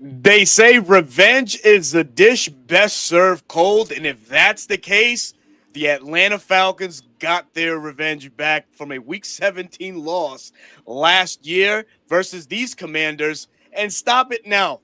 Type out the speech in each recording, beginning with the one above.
They say revenge is a dish best served cold, and if that's the case, the Atlanta Falcons got their revenge back from a Week 17 loss last year versus these Commanders. And stop it now.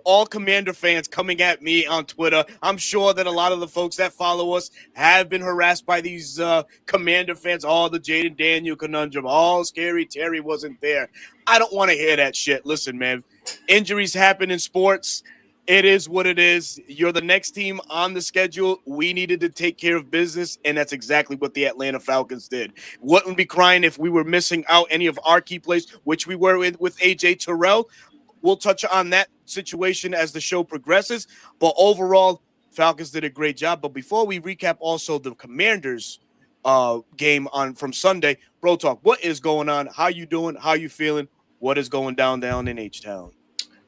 All Commander fans coming at me on Twitter. I'm sure that a lot of the folks that follow us have been harassed by these Commander fans. All the Jaden Daniel conundrum. All Scary Terry wasn't there. I don't want to hear that shit. Listen, man, injuries happen in sports. It is what it is. You're the next team on the schedule. We needed to take care of business, and that's exactly what the Atlanta Falcons did. Wouldn't be crying if we were missing out any of our key plays, which we were with AJ Terrell. We'll touch on that situation as the show progresses. But overall, Falcons did a great job. But before we recap also the Commanders game on from Sunday, Bro Talk, what is going on? How you doing? How you feeling? What is going down in H-Town?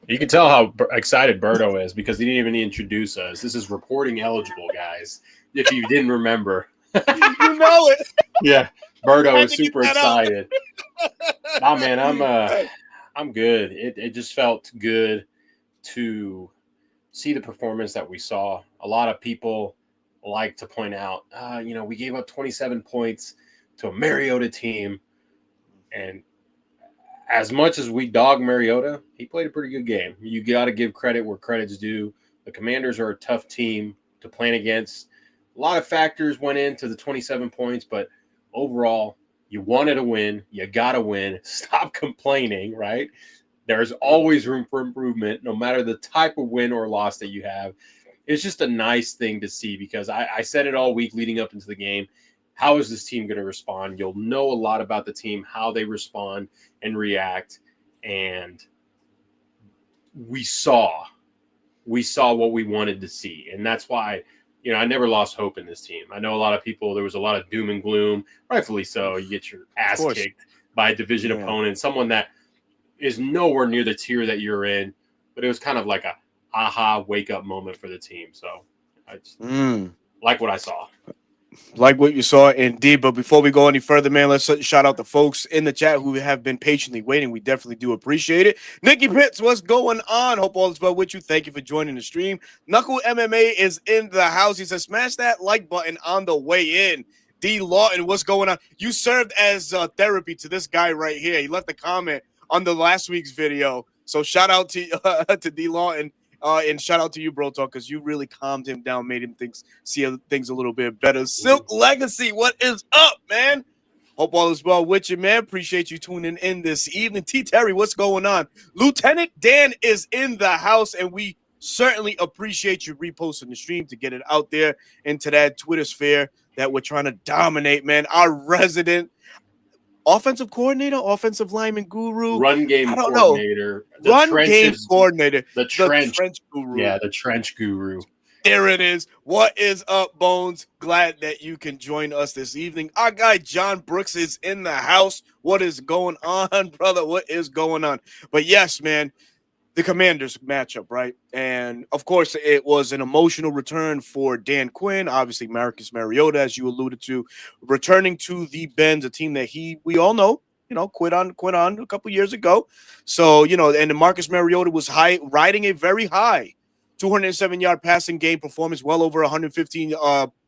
You can tell how excited Berto is because he didn't even introduce us. This is reporting eligible, guys. If you didn't remember, You know it. yeah, Berto is super excited. Oh man, I'm good. It just felt good to see the performance that we saw. A lot of people like to point out, we gave up 27 points to a Mariota team, and as much as we dog Mariota, he played a pretty good game. You got to give credit where credit's due. The Commanders are a tough team to plan against. A lot of factors went into the 27 points, but overall, you wanted to win. You got to win. Stop complaining, right? There's always room for improvement, no matter the type of win or loss that you have. It's just a nice thing to see because I said it all week leading up into the game. How is this team going to respond? You'll know a lot about the team, how they respond and react. And we saw what we wanted to see. And that's why, I never lost hope in this team. I know a lot of people, there was a lot of doom and gloom, rightfully so. You get your ass kicked by a division opponent, someone that is nowhere near the tier that you're in. But it was kind of like a aha wake-up moment for the team. So I just like what I saw. Like what you saw, indeed. But before we go any further, man, let's shout out the folks in the chat who have been patiently waiting. We definitely do appreciate it. Nikki Pitts, what's going on? Hope all is well with you. Thank you for joining the stream. Knuckle MMA is in the house. He says, smash that like button on the way in. D. Lawton, what's going on? You served as therapy to this guy right here. He left a comment on the last week's video. So shout out to D. Lawton. And shout out to you, Bro Talk, because you really calmed him down, made him see things a little bit better. Silk Legacy, what is up, man? Hope all is well with you, man. Appreciate you tuning in this evening. T. Terry, what's going on? Lieutenant Dan is in the house, and we certainly appreciate you reposting the stream to get it out there into that Twitter sphere that we're trying to dominate, man. Our resident offensive coordinator, offensive lineman guru, run game coordinator, coordinator, the trench guru. Yeah, the trench guru. There it is. What is up, Bones? Glad that you can join us this evening. Our guy John Brooks is in the house. What is going on, brother? What is going on? But yes, man, the Commanders matchup, right? And of course, it was an emotional return for Dan Quinn. Obviously, Marcus Mariota, as you alluded to, returning to the Benz, a team that we all know, quit on a couple years ago. So, and Marcus Mariota was riding a very high 207-yard passing game performance, well over 115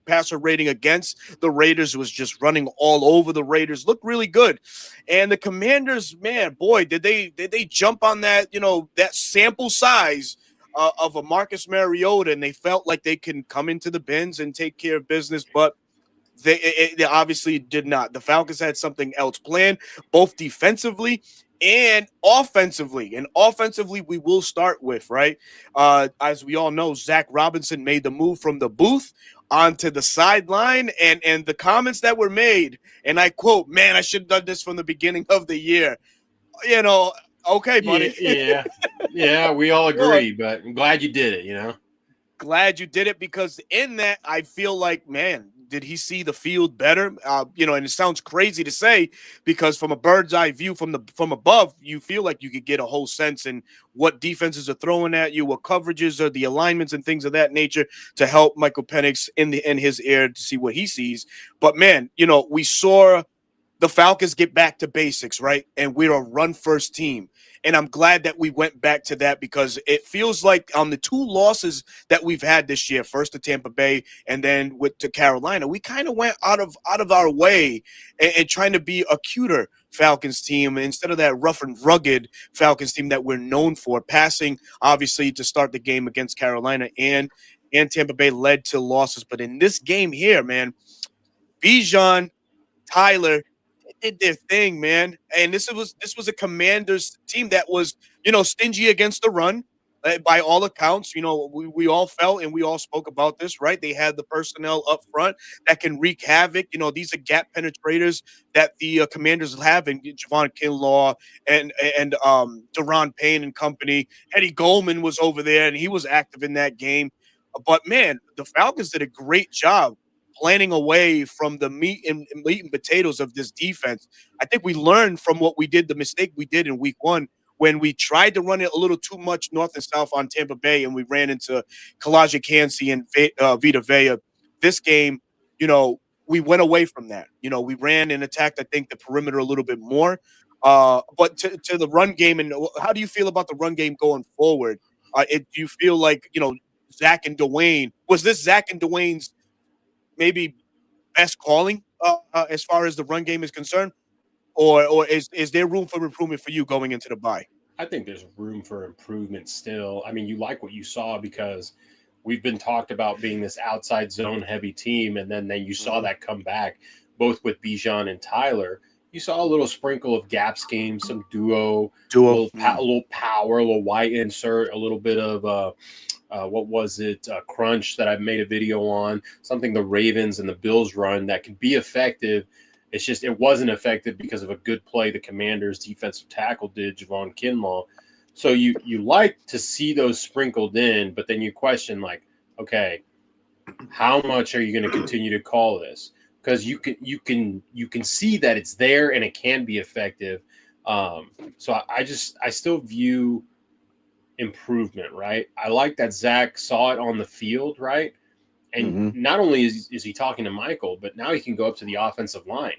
passer rating against the Raiders, was just running all over the Raiders. Looked really good. And the Commanders, man, boy, did they jump on that, that sample size of a Marcus Mariota, and they felt like they can come into the Benz and take care of business, but they obviously did not. The Falcons had something else planned, both defensively and offensively. And offensively, we will start with, right? As we all know, Zach Robinson made the move from the booth onto the sideline, and the comments that were made, and I quote, man, I should have done this from the beginning of the year. Okay, buddy. Yeah, we all agree, but I'm glad you did it, Glad you did it, because in that, I feel like, man, did he see the field better? And it sounds crazy to say, because from a bird's eye view from above, you feel like you could get a whole sense in what defenses are throwing at you, what coverages are, the alignments and things of that nature, to help Michael Penix in his ear to see what he sees. But man, we saw the Falcons get back to basics, right? And we're a run first team. And I'm glad that we went back to that because it feels like on the two losses that we've had this year, first to Tampa Bay and then to Carolina, we kind of went out of our way and trying to be a cuter Falcons team instead of that rough and rugged Falcons team that we're known for. Passing, obviously, to start the game against Carolina and Tampa Bay led to losses. But in this game here, man, Bijan, Tyler did their thing, man. And this was a Commanders team that was, stingy against the run. By all accounts, we all felt and we all spoke about this, right? They had the personnel up front that can wreak havoc. These are gap penetrators that the Commanders have, and Javon Kinlaw and Deron Payne and company. Eddie Goldman was over there, and he was active in that game. But man, the Falcons did a great job planning away from the meat and potatoes of this defense. I think we learned from the mistake we did in week one when we tried to run it a little too much north and south on Tampa Bay and we ran into Kalaji Kansi and Vita Vea. This game, we went away from that. We ran and attacked, I think, the perimeter a little bit more. But to the run game, and how do you feel about the run game going forward? Do you feel like, Zach and Dwayne, was this Zach and Dwayne's maybe best calling as far as the run game is concerned, or is there room for improvement for you going into the bye? I think there's room for improvement still. I mean, you like what you saw because we've been talked about being this outside zone heavy team, and then you saw that come back both with Bijan and Tyler. You saw a little sprinkle of gap scheme, some duo. A little power, a little white insert, a little bit of crunch that I made a video on, something the Ravens and the Bills run that can be effective. It's just it wasn't effective because of a good play the Commanders defensive tackle did, Javon Kinlaw. So you like to see those sprinkled in, but then you question like, okay, how much are you going to continue to call this? Because you can see that it's there and it can be effective. So I still view improvement, right? I like that Zach saw it on the field, right? And not only is he talking to Michael, but now he can go up to the offensive line.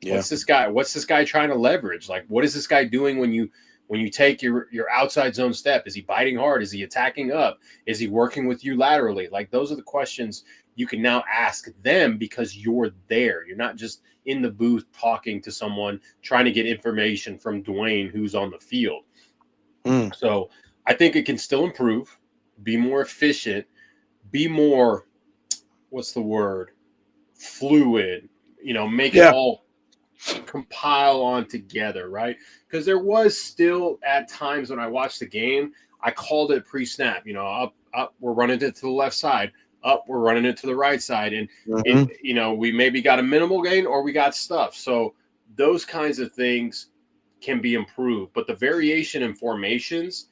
What's this guy trying to leverage? Like, what is this guy doing when you take your outside zone step? Is he biting hard? Is he attacking up? Is he working with you laterally? Like, those are the questions you can now ask them because you're there. You're not just in the booth talking to someone trying to get information from Dwayne who's on the field. So I think it can still improve, be more efficient, be more, what's the word, fluid, make it all compile on together, right? Because there was still at times when I watched the game, I called it pre-snap, up, we're running it to the left side, up, we're running it to the right side. And, we maybe got a minimal gain or we got stuff. So those kinds of things can be improved. But the variation in formations,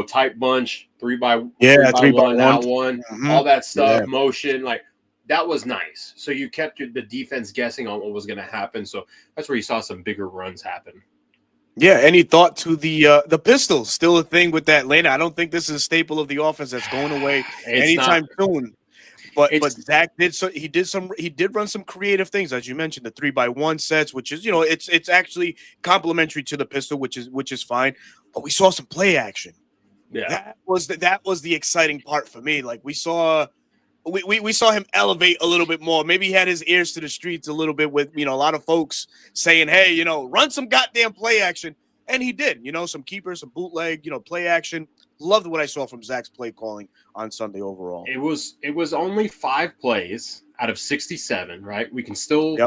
tight bunch, three by one, out one, all that stuff, motion, like that was nice. So you kept the defense guessing on what was going to happen. So that's where you saw some bigger runs happen. Yeah. Any thought to the pistol? Still a thing with that Atlanta? I don't think this is a staple of the offense that's going away anytime soon. But Zach he did run some creative things, as you mentioned, the 3x1 sets, which is it's actually complementary to the pistol, which is fine. But we saw some play action. Yeah, that was the exciting part for me. Like we saw him elevate a little bit more. Maybe he had his ears to the streets a little bit with a lot of folks saying, "Hey, run some goddamn play action," and he did. Some keepers, some bootleg, play action. Loved what I saw from Zach's play calling on Sunday overall. It was only 5 plays out of 67, right? We can still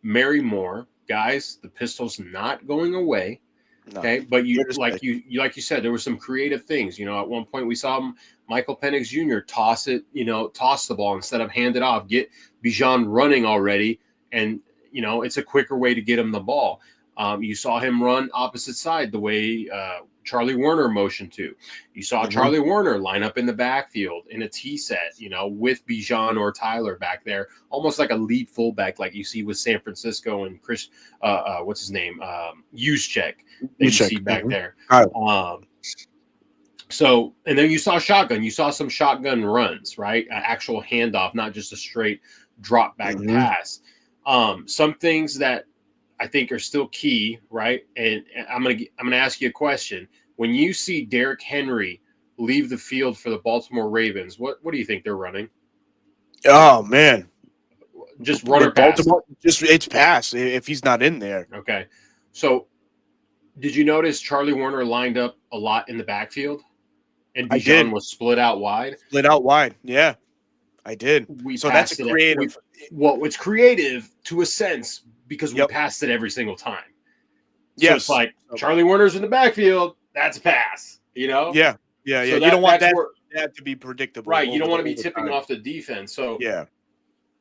marry more. Guys, the pistol's not going away. No. Okay, but you said, there were some creative things. At one point we saw Michael Penix Jr. toss the ball instead of hand it off, get Bijan running already, and it's a quicker way to get him the ball. You saw him run opposite side the way Charlie Warner motioned to. You saw Charlie Warner line up in the backfield in a T set, with Bijan or Tyler back there, almost like a lead fullback, like you see with San Francisco and Chris, what's his name, Juszczyk. You see back there. So, and then you saw shotgun. You saw some shotgun runs, right? An actual handoff, not just a straight drop back pass. Some things that I think are still key, right? And I'm gonna ask you a question. When you see Derrick Henry leave the field for the Baltimore Ravens, what do you think they're running? Oh man, just run or pass. Baltimore, just it's pass if he's not in there. Okay, so did you notice Charlie Warner lined up a lot in the backfield, and Bijan was split out wide? Split out wide, yeah, I did. So that's a creative. It's creative to a sense because we passed it every single time. So it's like Charlie Warner's in the backfield. That's a pass, you know? Yeah. So you don't want that to be predictable. Right. You don't want to be tipping off the defense. So yeah,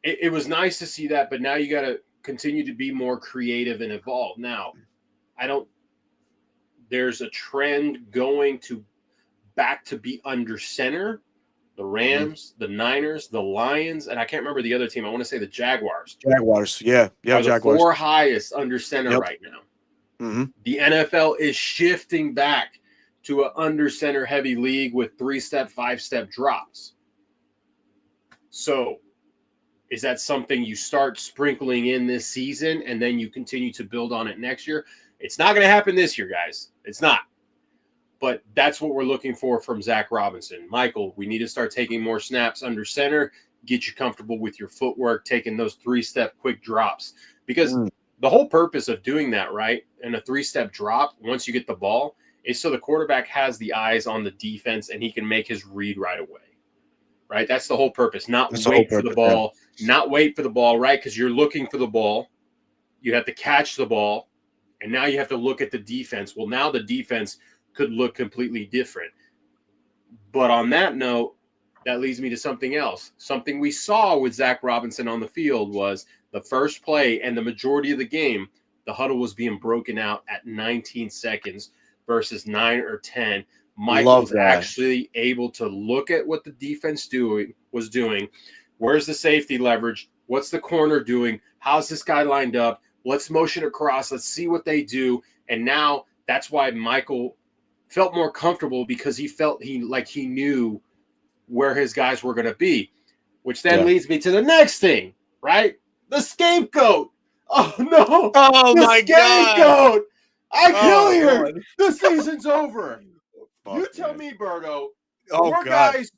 it was nice to see that, but now you got to continue to be more creative and evolve. Now, there's a trend going back to be under center. The Rams, the Niners, the Lions, and I can't remember the other team. I want to say the Jaguars. Yeah. Are Jaguars. The 4 highest under center right now. Mm-hmm. The NFL is shifting back to an under center heavy league with 3-step, 5-step drops. So is that something you start sprinkling in this season and then you continue to build on it next year? It's not going to happen this year, guys. It's not. But that's what we're looking for from Zach Robinson. Michael, we need to start taking more snaps under center, get you comfortable with your footwork, taking those 3-step quick drops. Because the whole purpose of doing that, right, in a 3-step drop, once you get the ball, is so the quarterback has the eyes on the defense and he can make his read right away. Right? That's the whole purpose. Not wait for the ball, right? Because you're looking for the ball. You have to catch the ball. And now you have to look at the defense. Well, now the defense could look completely different. But on that note, that leads me to something else. Something we saw with Zach Robinson on the field was the first play and the majority of the game, the huddle was being broken out at 19 seconds versus 9 or 10. Michael was actually able to look at what the defense was doing. Where's the safety leverage? What's the corner doing? How's this guy lined up? Let's motion across. Let's see what they do. And now that's why Michael felt more comfortable because he felt he knew where his guys were going to be, which then leads me to the next thing, right? The scapegoat. Oh, no. Oh, my God. I kill here. The season's over. You tell me, Berto. Oh, God. Guys,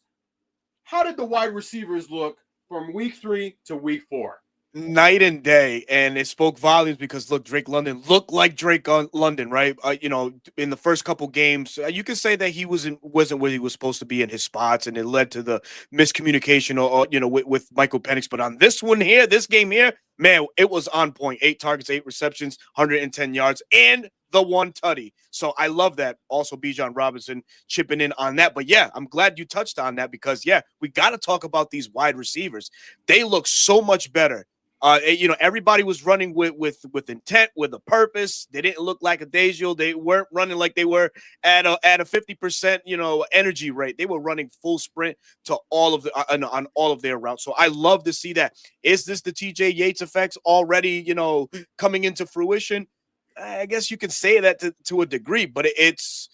how did the wide receivers look from week 3 to week 4? Night and day, and it spoke volumes because look, Drake London looked like Drake London, right? In the first couple games, you could say that he wasn't where he was supposed to be in his spots, and it led to the miscommunication, with Michael Penix. But on this game here, man, it was on point. 8 targets, 8 receptions, 110 yards, and the 1 tutty. So I love that. Also, Bijan Robinson chipping in on that. But yeah, I'm glad you touched on that because we got to talk about these wide receivers. They look so much better. Everybody was running with intent, with a purpose. They didn't look like a Dejio. They weren't running like they were at a 50%, energy rate. They were running full sprint to all of on all of their routes. So I love to see that. Is this the TJ Yates effects already, coming into fruition? I guess you can say that to a degree, but it's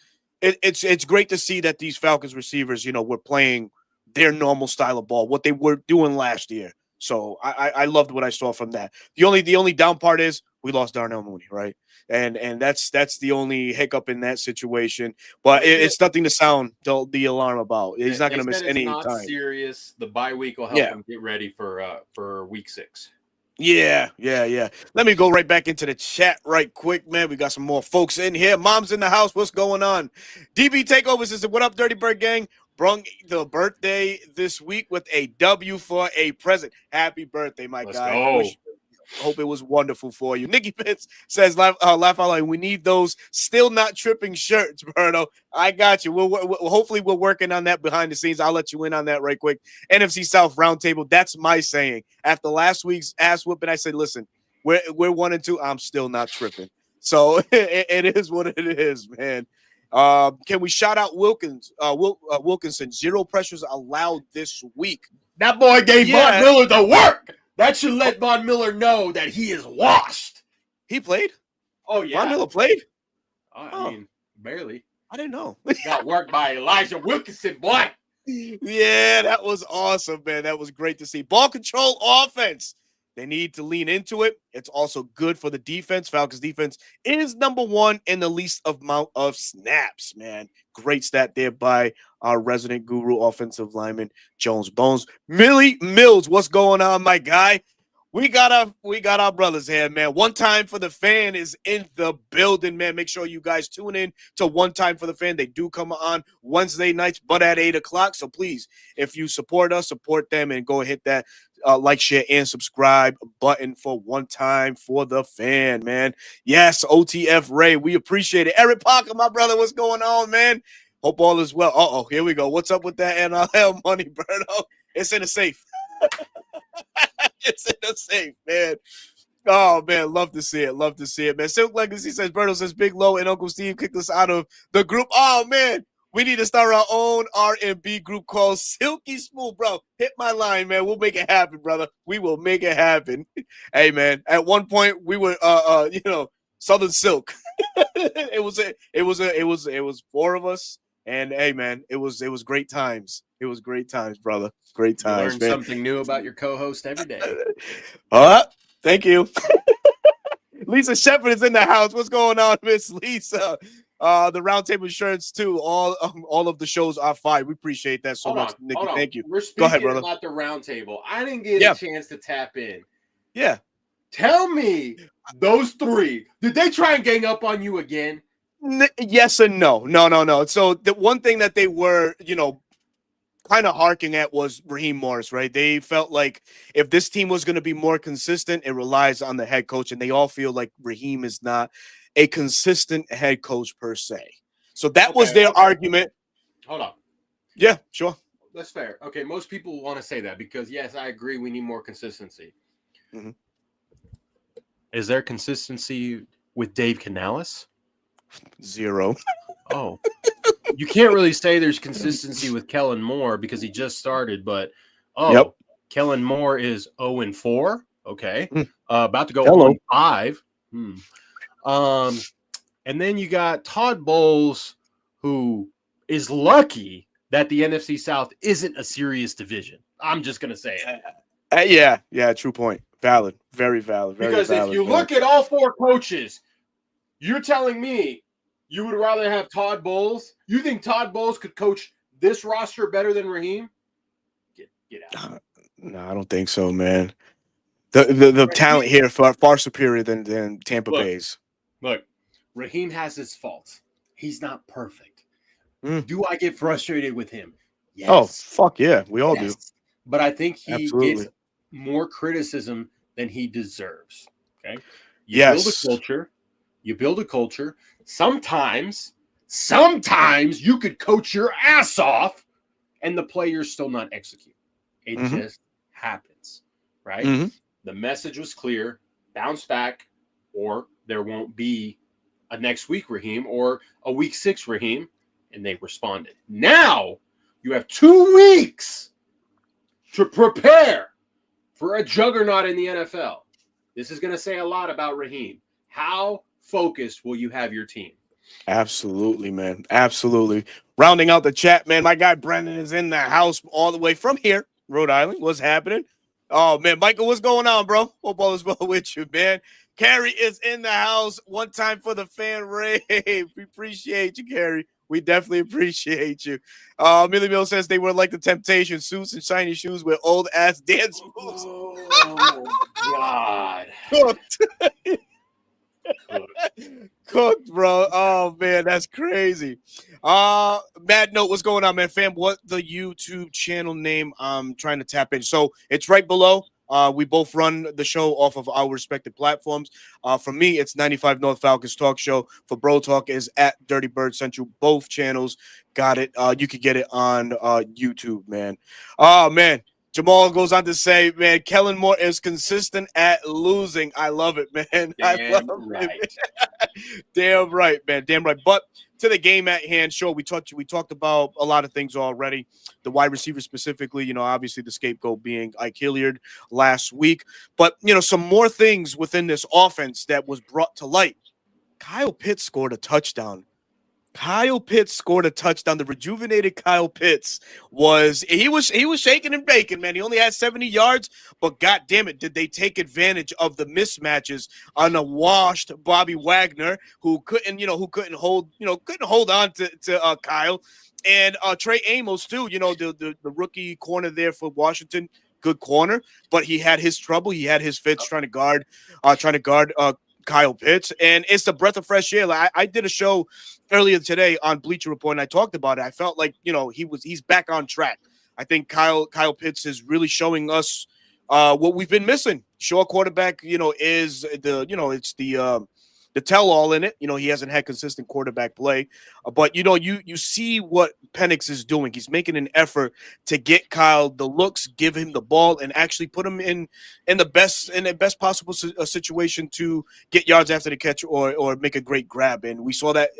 great to see that these Falcons receivers, were playing their normal style of ball, what they were doing last year. So I loved what I saw from that. The only down part is we lost Darnell Mooney, right? And that's the only hiccup in that situation. But it's nothing to sound the alarm about. He's not going to miss any time. Not serious. The bye week will help him get ready for week 6. Yeah. Let me go right back into the chat right quick, man. We got some more folks in here. Mom's in the house. What's going on? DB Takeover says, what up, Dirty Bird Gang? Brung the birthday this week with a W for a present. Happy birthday, my guy. Hope it was wonderful for you. Nikki Pitts says, laugh out loud. We need those still not tripping shirts, Berto. I got you. Hopefully we're working on that behind the scenes. I'll let you in on that right quick. NFC South Roundtable. That's my saying. After last week's ass whooping, I said, listen, we're 1-2. I'm still not tripping. So it is what it is, man. Can we shout out Wilkinson? 0 pressures allowed this week. That boy gave Von Miller the work. That should let Von Miller know that he is washed. He played? Oh, yeah. Von Miller played? I mean, barely. I didn't know. Got worked by Elijah Wilkinson, boy. Yeah, that was awesome, man. That was great to see. Ball control offense. They need to lean into it. It's also good for the defense. Falcons defense is number one in the least amount of snaps, man. Great stat there by our resident guru offensive lineman, Jones Bones. Millie Mills, what's going on, my guy? We got our brothers here, man. One Time for the Fan is in the building, man. Make sure you guys tune in to One Time for the Fan. They do come on Wednesday nights, but at 8 o'clock. So please, if you support us, support them, and go hit that like, share, and subscribe button for One Time for the Fan, man. Yes, OTF Ray, we appreciate it. Eric Parker, my brother, what's going on, man? Hope all is well. Here we go. What's up with that NRL money, Berto? It's in the safe. It's in the safe, man. Oh, man, love to see it. Love to see it, man. Silk Legacy says, Berto says, Big Low and Uncle Steve kicked us out of the group. Oh, man, we need to start our own R&B group called Silky Smooth, bro. Hit my line, man. We'll make it happen, brother. We will make it happen. Hey, man, at one point, we were, Southern Silk. It was four of us. And hey, man, it was great times. It was great times, brother. Great times. You learn something new about your co-host every day. Thank you. Lisa Shepard is in the house. What's going on, Miss Lisa? The Roundtable shirts too. All of the shows are fine. We appreciate that so much, Nikki. Thank you. We're speaking Go ahead, brother. about the Roundtable. I didn't get a chance to tap in. Yeah. Tell me, those three, did they try and gang up on you again? Yes and no. No. So the one thing that they were, kind of harking at was Raheem Morris, right? They felt like if this team was going to be more consistent, it relies on the head coach, and they all feel like Raheem is not a consistent head coach per se. So that was their argument. Hold on. Yeah, sure. That's fair. Okay, most people want to say that because, yes, I agree we need more consistency. Mm-hmm. Is there consistency with Dave Canales? Zero. Oh. You can't really say there's consistency with Kellen Moore because he just started, but Kellen Moore is 0-4. Okay. About to go 0-5. And then you got Todd Bowles, who is lucky that the NFC South isn't a serious division. I'm just going to say it. Yeah, true point. Valid. Very valid. Very because valid, if you look at all four coaches, you're telling me you would rather have Todd Bowles? You think Todd Bowles could coach this roster better than Raheem? Get out. No, I don't think so, man. The talent here far superior than Tampa Bay's. Look, Raheem has his faults. He's not perfect. Do I get frustrated with him? Yes. Oh, fuck yeah. We all do. But I think he gets more criticism than he deserves. Okay. You build a culture. Sometimes you could coach your ass off and the players still not execute. It just happens, right? Mm-hmm. The message was clear, bounce back, or there won't be a next week Raheem or a week 6 Raheem, and they responded. Now you have 2 weeks to prepare for a juggernaut in the NFL. This is going to say a lot about Raheem. How focused will you have your team? Absolutely, man. Absolutely. Rounding out the chat, man, my guy Brendan is in the house all the way from here, Rhode Island. What's happening? Oh, man, Michael, what's going on, bro? Hope all is well with you, man. Carrie is in the house. One time for the fan rave. We appreciate you, Carrie. We definitely appreciate you. Millie Mill says they were like the Temptation, suits and shiny shoes with old-ass dance moves. Oh, God. Cooked, bro. Oh, man, that's crazy. Mad Note, what's going on, man? Fam, what the YouTube channel name I'm trying to tap in? So it's right below. We both run the show off of our respective platforms. For me, it's 95 North Falcons Talk Show. For Bro Talk is at Dirty Bird Central. Both channels got it. You can get it on YouTube, man. Oh, man. Jamal goes on to say, man, Kellen Moore is consistent at losing. I love it, man. Damn right. Damn right, man. Damn right. But to the game at hand, sure, we talked about a lot of things already. The wide receiver specifically, obviously the scapegoat being Ike Hilliard last week. But, some more things within this offense that was brought to light. Kyle Pitts scored a touchdown. Kyle Pitts scored a touchdown. The rejuvenated Kyle Pitts was shaking and baking, man. He only had 70 yards, but god damn it, did they take advantage of the mismatches on a washed Bobby Wagner who couldn't hold on to Kyle and Trey Amos too. The rookie corner there for Washington, good corner, but he had his trouble. He had his fits trying to guard Kyle Pitts, and it's a breath of fresh air. Like I did a show earlier today on Bleacher Report, and I talked about it. I felt like he's back on track. I think Kyle Pitts is really showing us what we've been missing. Short quarterback, is it's the tell all in it. He hasn't had consistent quarterback play, but you see what Penix is doing. He's making an effort to get Kyle the looks, give him the ball, and actually put him in the best possible situation to get yards after the catch or make a great grab. And we saw that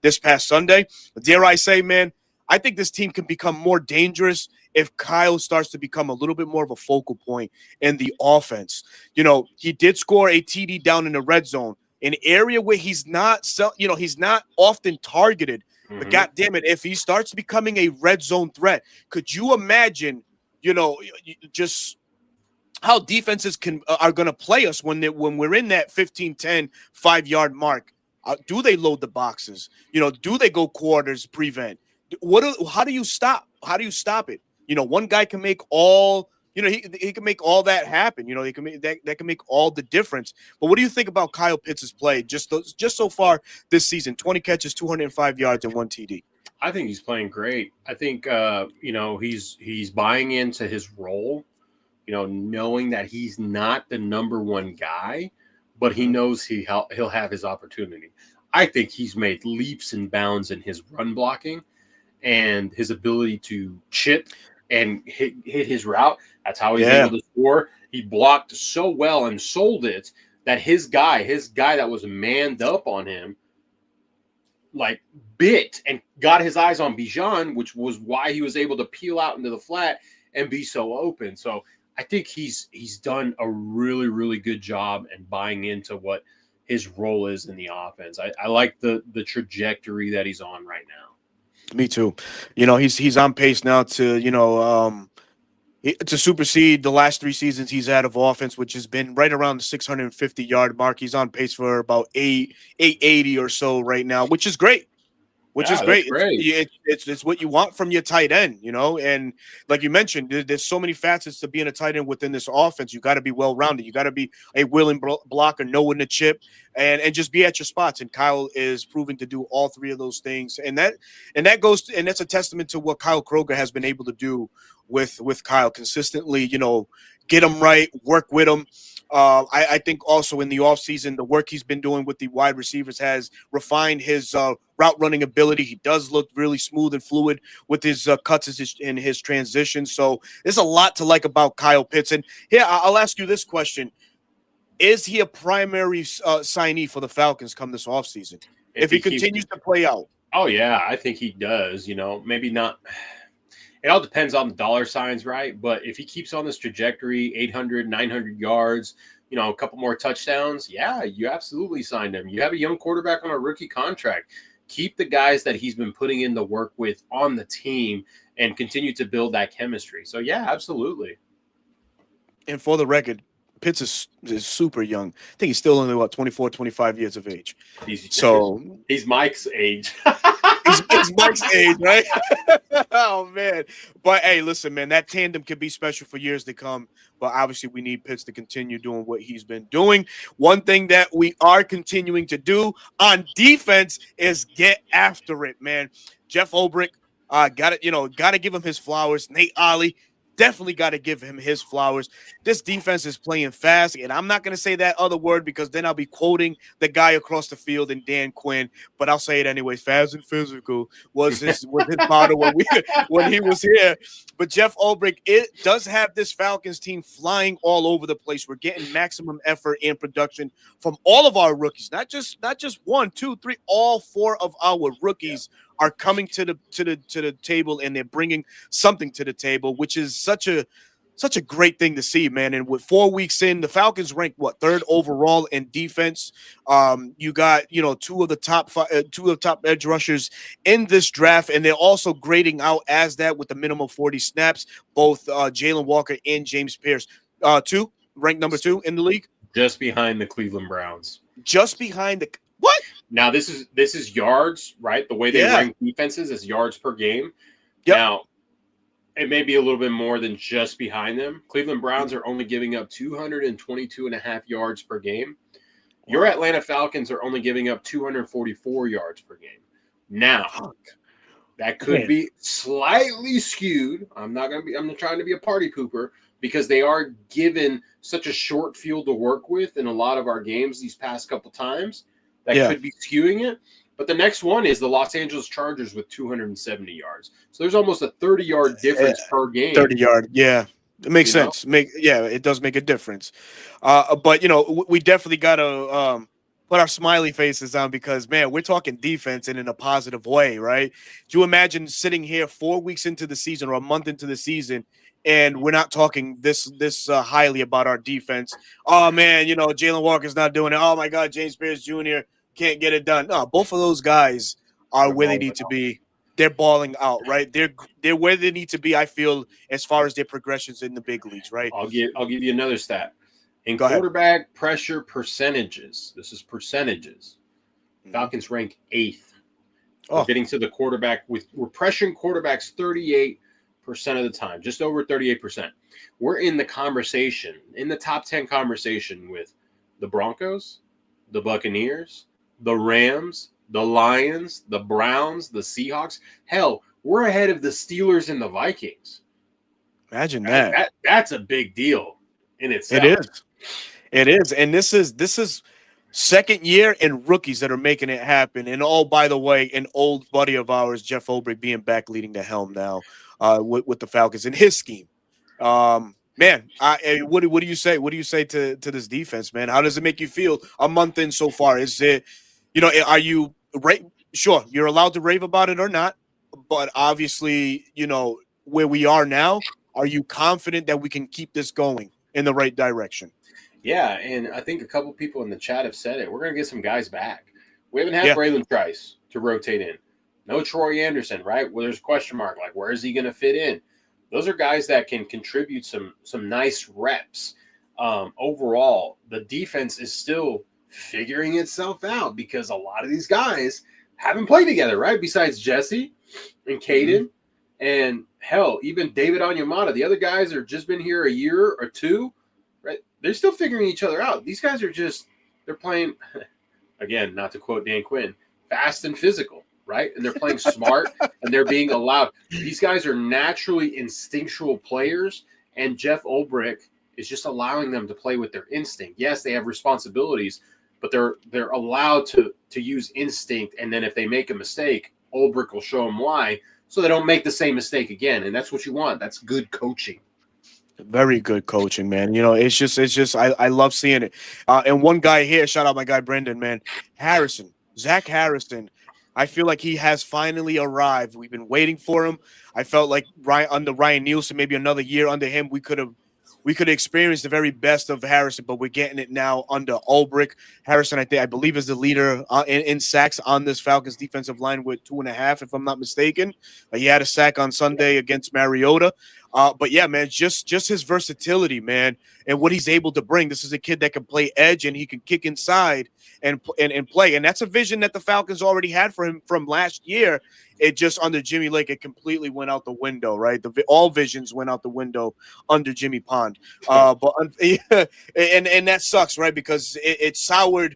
this past Sunday. Dare I say, man, I think this team can become more dangerous if Kyle starts to become a little bit more of a focal point in the offense. He did score a TD down in the red zone, an area where he's not often targeted. But God damn it, if he starts becoming a red zone threat, could you imagine, just how defenses are going to play us when we're in that 15-10 5-yard mark? Do they load the boxes? Do they go quarters prevent? How do you stop? How do you stop it? One guy can make all. He can make all that happen. He can make that can make all the difference. But what do you think about Kyle Pitts' play just so far this season? 20 catches, 205 yards, and 1 TD. I think he's playing great. I think he's buying into his role. Knowing that he's not the number one guy, but he knows he'll have his opportunity. I think he's made leaps and bounds in his run blocking and his ability to chip and hit his route. That's how he's able to score. He blocked so well and sold it that his guy that was manned up on him, like bit and got his eyes on Bijan, which was why he was able to peel out into the flat and be so open. So I think he's done a really, really good job and buying into what his role is in the offense. I like the trajectory that he's on right now. Me too. He's on pace now to supersede the last 3 seasons he's had of offense, which has been right around the 650-yard mark. He's on pace for about 880 or so right now, which is great. Is great. It's what you want from your tight end, and like you mentioned, there's so many facets to being a tight end within this offense. You got to be well-rounded. You got to be a willing blocker, know when to chip, and just be at your spots. And Kyle is proving to do all 3 of those things, and that's a testament to what Kyle Kroger has been able to do with Kyle consistently. Get him right, work with him. I think also in the offseason, the work he's been doing with the wide receivers has refined his route running ability. He does look really smooth and fluid with his cuts in his transition. So there's a lot to like about Kyle Pitts. And here, I'll ask you this question. Is he a primary signee for the Falcons come this offseason if he continues to play out? Oh, yeah, I think he does. Maybe not. It all depends on the dollar signs, right? But if he keeps on this trajectory, 800, 900 yards, a couple more touchdowns, yeah, you absolutely signed him. You have a young quarterback on a rookie contract. Keep the guys that he's been putting in the work with on the team and continue to build that chemistry. So, yeah, absolutely. And for the record, Pitts is super young. I think he's still only, 24, 25 years of age. He's Mike's age. He's Mike's age, right? Oh, man. But, hey, listen, man, that tandem can be special for years to come. But obviously we need Pitts to continue doing what he's been doing. One thing that we are continuing to do on defense is get after it, man. Jeff Ulbrich, got to give him his flowers. Nate Ollie, definitely got to give him his flowers. This defense is playing fast, and I'm not going to say that other word because then I'll be quoting the guy across the field and Dan Quinn, but I'll say it anyway. Fast and physical was his motto when he was here. But Jeff Ulbrich, it does have this Falcons team flying all over the place. We're getting maximum effort and production from all of our rookies, not just 1, 2, 3, all 4 of our rookies. Are coming to the table, and they're bringing something to the table, which is such a such a great thing to see, man. And with 4 weeks in, the Falcons ranked what, third overall in defense. You got two of the two of the top edge rushers in this draft, and they're also grading out as that with the minimum 40 snaps. Both Jalen Walker and James Pierce, ranked number two in the league, just behind the Cleveland Browns, just behind the what? Now this is yards, right? The way they rank defenses is yards per game. Yep. Now, it may be a little bit more than just behind them. Cleveland Browns are only giving up 222.5 yards per game. Your Atlanta Falcons are only giving up 244 yards per game. Now, that could be slightly skewed. I'm not trying to be a party pooper, because they are given such a short field to work with in a lot of our games these past couple times. That could be skewing it. But the next one is the Los Angeles Chargers with 270 yards. So there's almost a 30-yard difference per game. 30-yard, yeah. It makes sense. It does make a difference. But, we definitely got to put our smiley faces on, because, man, we're talking defense and in a positive way, right? Do you imagine sitting here 4 weeks into the season or a month into the season, and we're not talking this highly about our defense? Oh, man, Jalen Walker's not doing it. Oh, my God, James Pierce Jr. can't get it done. No, both of those guys are where they need to be. They're balling out, right? They're where they need to be, I feel, as far as their progressions in the big leagues, right? I'll give you another stat. In quarterback pressure percentages, this is percentages, Falcons rank 8th. We're getting to the quarterback we're pressuring quarterbacks 38% of the time, just over 38%. We're in the conversation, in the top 10 conversation with the Broncos, the Buccaneers, the Rams, the Lions, the Browns, the Seahawks. Hell, we're ahead of the Steelers and the Vikings. Imagine that. That's a big deal in itself. It is. And this is second year and rookies that are making it happen. And by the way, an old buddy of ours, Jeff Ulbrich, being back leading the helm now with the Falcons in his scheme. Man, what do you say? What do you say to this defense, man? How does it make you feel a month in so far? Is it, are you sure you're allowed to rave about it or not? But obviously, where we are now, are you confident that we can keep this going in the right direction? Yeah, and I think a couple people in the chat have said it. We're going to get some guys back. We haven't had Braylon Trice to rotate in. No Troy Anderson, right? Well, there's a question mark. Like, where is he going to fit in? Those are guys that can contribute some nice reps. Overall, the defense is still figuring itself out, because a lot of these guys haven't played together, right? Besides Jesse and Caden, and hell, even David Onyemata. The other guys are just been here a year or two, right? They're still figuring each other out. These guys are they're playing, again, not to quote Dan Quinn, fast and physical, right? And they're playing smart, and they're being allowed. These guys are naturally instinctual players, and Jeff Ulbrich is just allowing them to play with their instinct. Yes, they have responsibilities, but they're allowed to use instinct, and then if they make a mistake, Ulbrich will show them why, so they don't make the same mistake again. And that's what you want. That's good coaching. Very good coaching, man. It's just I love seeing it. And one guy here, shout out my guy Brendan, man. Zach Harrison. I feel like he has finally arrived. We've been waiting for him. I felt like under Ryan Nielsen, maybe another year under him, we could have experienced the very best of Harrison, but we're getting it now under Ulbrich. Harrison, I believe, is the leader in sacks on this Falcons defensive line with 2.5, if I'm not mistaken. He had a sack on Sunday against Mariota. But yeah, man, just his versatility, man, and what he's able to bring. This is a kid that can play edge, and he can kick inside and play. And that's a vision that the Falcons already had for him from last year. It just under Jimmy Lake, it completely went out the window, right? All visions went out the window under Jimmy Pond. But and that sucks, right? Because it soured,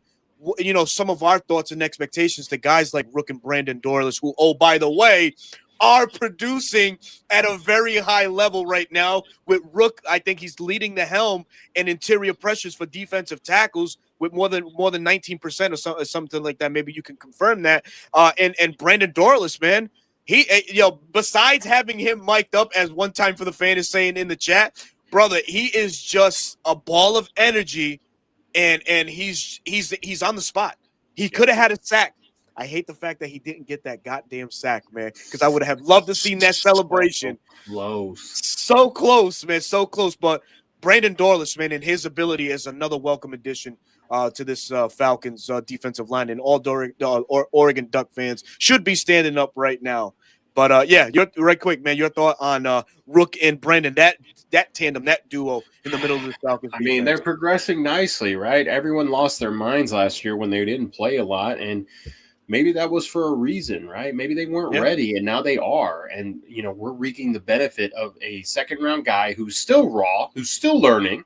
some of our thoughts and expectations to guys like Rook and Brandon Dorlus, who, oh, by the way, are producing at a very high level right now. With Rook, I think he's leading the helm in interior pressures for defensive tackles with more than 19% or something like that. Maybe you can confirm that. And Brandon Dorlus, man, he, besides having him mic'd up, as one time for the fan is saying in the chat, brother, he is just a ball of energy, and he's on the spot. He could have had a sack. I hate the fact that he didn't get that goddamn sack, man, because I would have loved to see that celebration. Close. So close, man. So close. But Brandon Dorlus, man, and his ability is another welcome addition to this Falcons defensive line. And all Oregon Duck fans should be standing up right now. But yeah, you're right quick, man. Your thought on Rook and Brandon, that tandem, that duo in the middle of the Falcons I mean, defense. they're progressing nicely, right? Everyone lost their minds last year when they didn't play a lot, and maybe that was for a reason, right? Maybe they weren't ready, and now they are. And, we're reaping the benefit of a second-round guy who's still raw, who's still learning,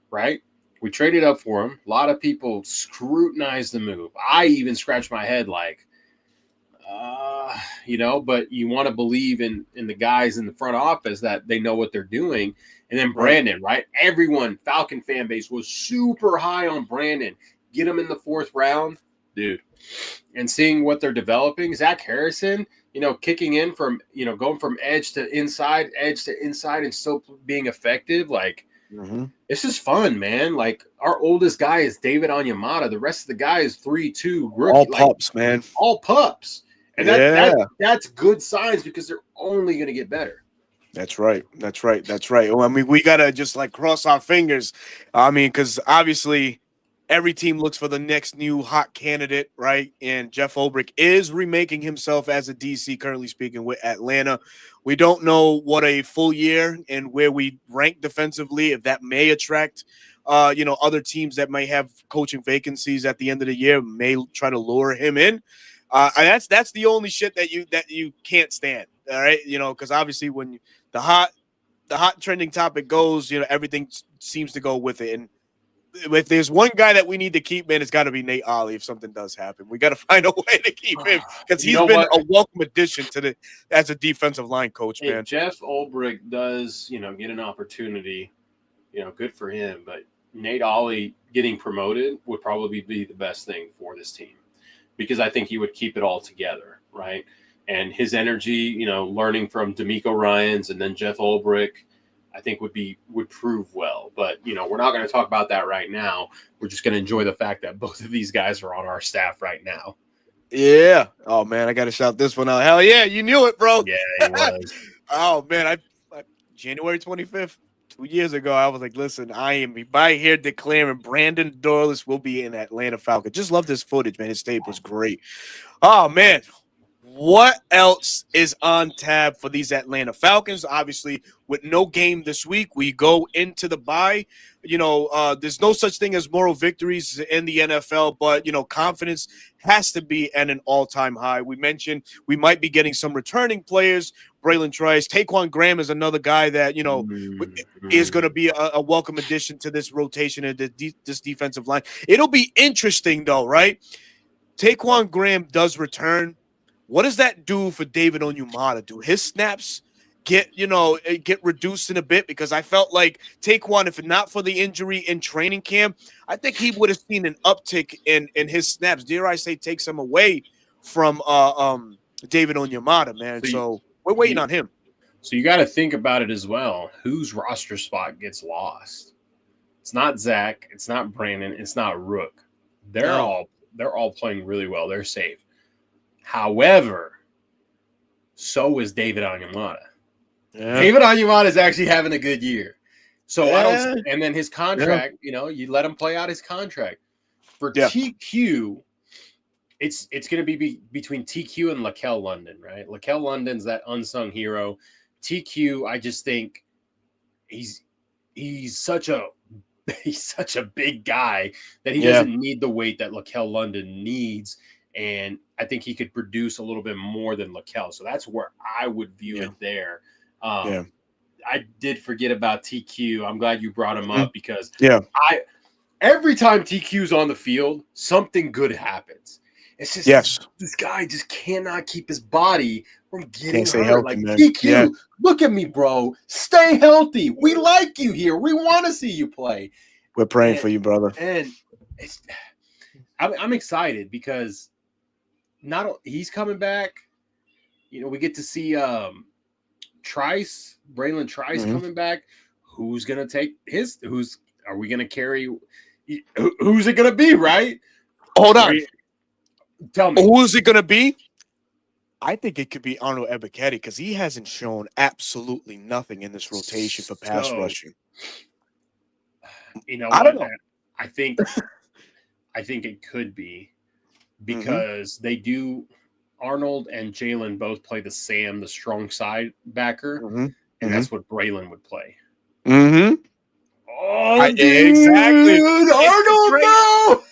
right? We traded up for him. A lot of people scrutinized the move. I even scratched my head like, but you want to believe in the guys in the front office that they know what they're doing. And then Brandon, right? Everyone, Falcon fan base was super high on Brandon. Get him in the 4th round, dude. And seeing what they're developing, Zach Harrison, kicking in from, going from edge to inside, and still being effective. Like, This is fun, man. Like, our oldest guy is David Onyemata. The rest of the guys 3-2 rookie. All pups, man. All pups. And that's good signs because they're only going to get better. That's right. Well, I mean, we got to just cross our fingers. I mean, because obviously every team looks for the next new hot candidate, right? And Jeff Ulbrich is remaking himself as a DC, currently speaking, with Atlanta. We don't know what a full year and where we rank defensively, if that may attract other teams that may have coaching vacancies at the end of the year, may try to lure him in. And that's the only shit that you can't stand. All right. Because obviously when the hot trending topic goes, everything seems to go with it. And if there's one guy that we need to keep, man, it's got to be Nate Ollie. If something does happen, we got to find a way to keep him because he's been a welcome addition as a defensive line coach, man. If Jeff Ulbrich does, get an opportunity, good for him. But Nate Ollie getting promoted would probably be the best thing for this team because I think he would keep it all together, right? And his energy, learning from D'Amico Ryans and then Jeff Ulbrich, I think would prove well. But, we're not going to talk about that right now. We're just going to enjoy the fact that both of these guys are on our staff right now. Yeah. Oh, man, I got to shout this one out. Hell yeah, you knew it, bro. Yeah, it was. Oh, man, I January 25th, 2 years ago, I was like, listen, I am by here declaring Brandon Dorlus will be in Atlanta Falcons. Just love this footage, man. His tape was great. Oh, man. What else is on tab for these Atlanta Falcons? Obviously, with no game this week, we go into the bye. There's no such thing as moral victories in the NFL, but, confidence has to be at an all-time high. We mentioned we might be getting some returning players. Braylon Trice. Taquan Graham is another guy that, is going to be a welcome addition to this rotation and this defensive line. It'll be interesting, though, right? Taquan Graham does return. What does that do for David Onyemata? Do his snaps get reduced in a bit? Because I felt like Taquan, if not for the injury in training camp, I think he would have seen an uptick in his snaps. Dare I say, takes him away from David Onyemata, man. So we're waiting on him. So you got to think about it as well. Whose roster spot gets lost? It's not Zach. It's not Brandon. It's not Rook. They're all playing really well. They're safe. However, so is David Onyemata. Yeah. David Onyemata is actually having a good year. So and then his contract, you let him play out his contract. For TQ, it's going to be between TQ and Lakel London, right? Lakel London's that unsung hero. TQ, I just think he's such a big guy that he doesn't need the weight that Lakel London needs. And I think he could produce a little bit more than Lakel. So that's where I would view it there. I did forget about TQ. I'm glad you brought him up because every time TQ's on the field, something good happens. It's just this guy just cannot keep his body from getting hurt. Healthy, like man. TQ, look at me, bro. Stay healthy. We like you here. We want to see you play. We're praying for you, brother. And I'm excited because he's coming back. We get to see Braylon Trice coming back. Who's gonna take are we gonna carry? Who's it gonna be? Right? Hold on. Tell me. Who is it gonna be? I think it could be Arnold Ebiketie because he hasn't shown absolutely nothing in this rotation for pass So, rushing. you know I don't what? know. I think it could be Mm-hmm. because they do. Arnold and Jalen both play the strong side backer, Mm-hmm. and Mm-hmm. that's what Braylon would play. Mm-hmm. Oh, Exactly. dude, It's a Arnold, great bro.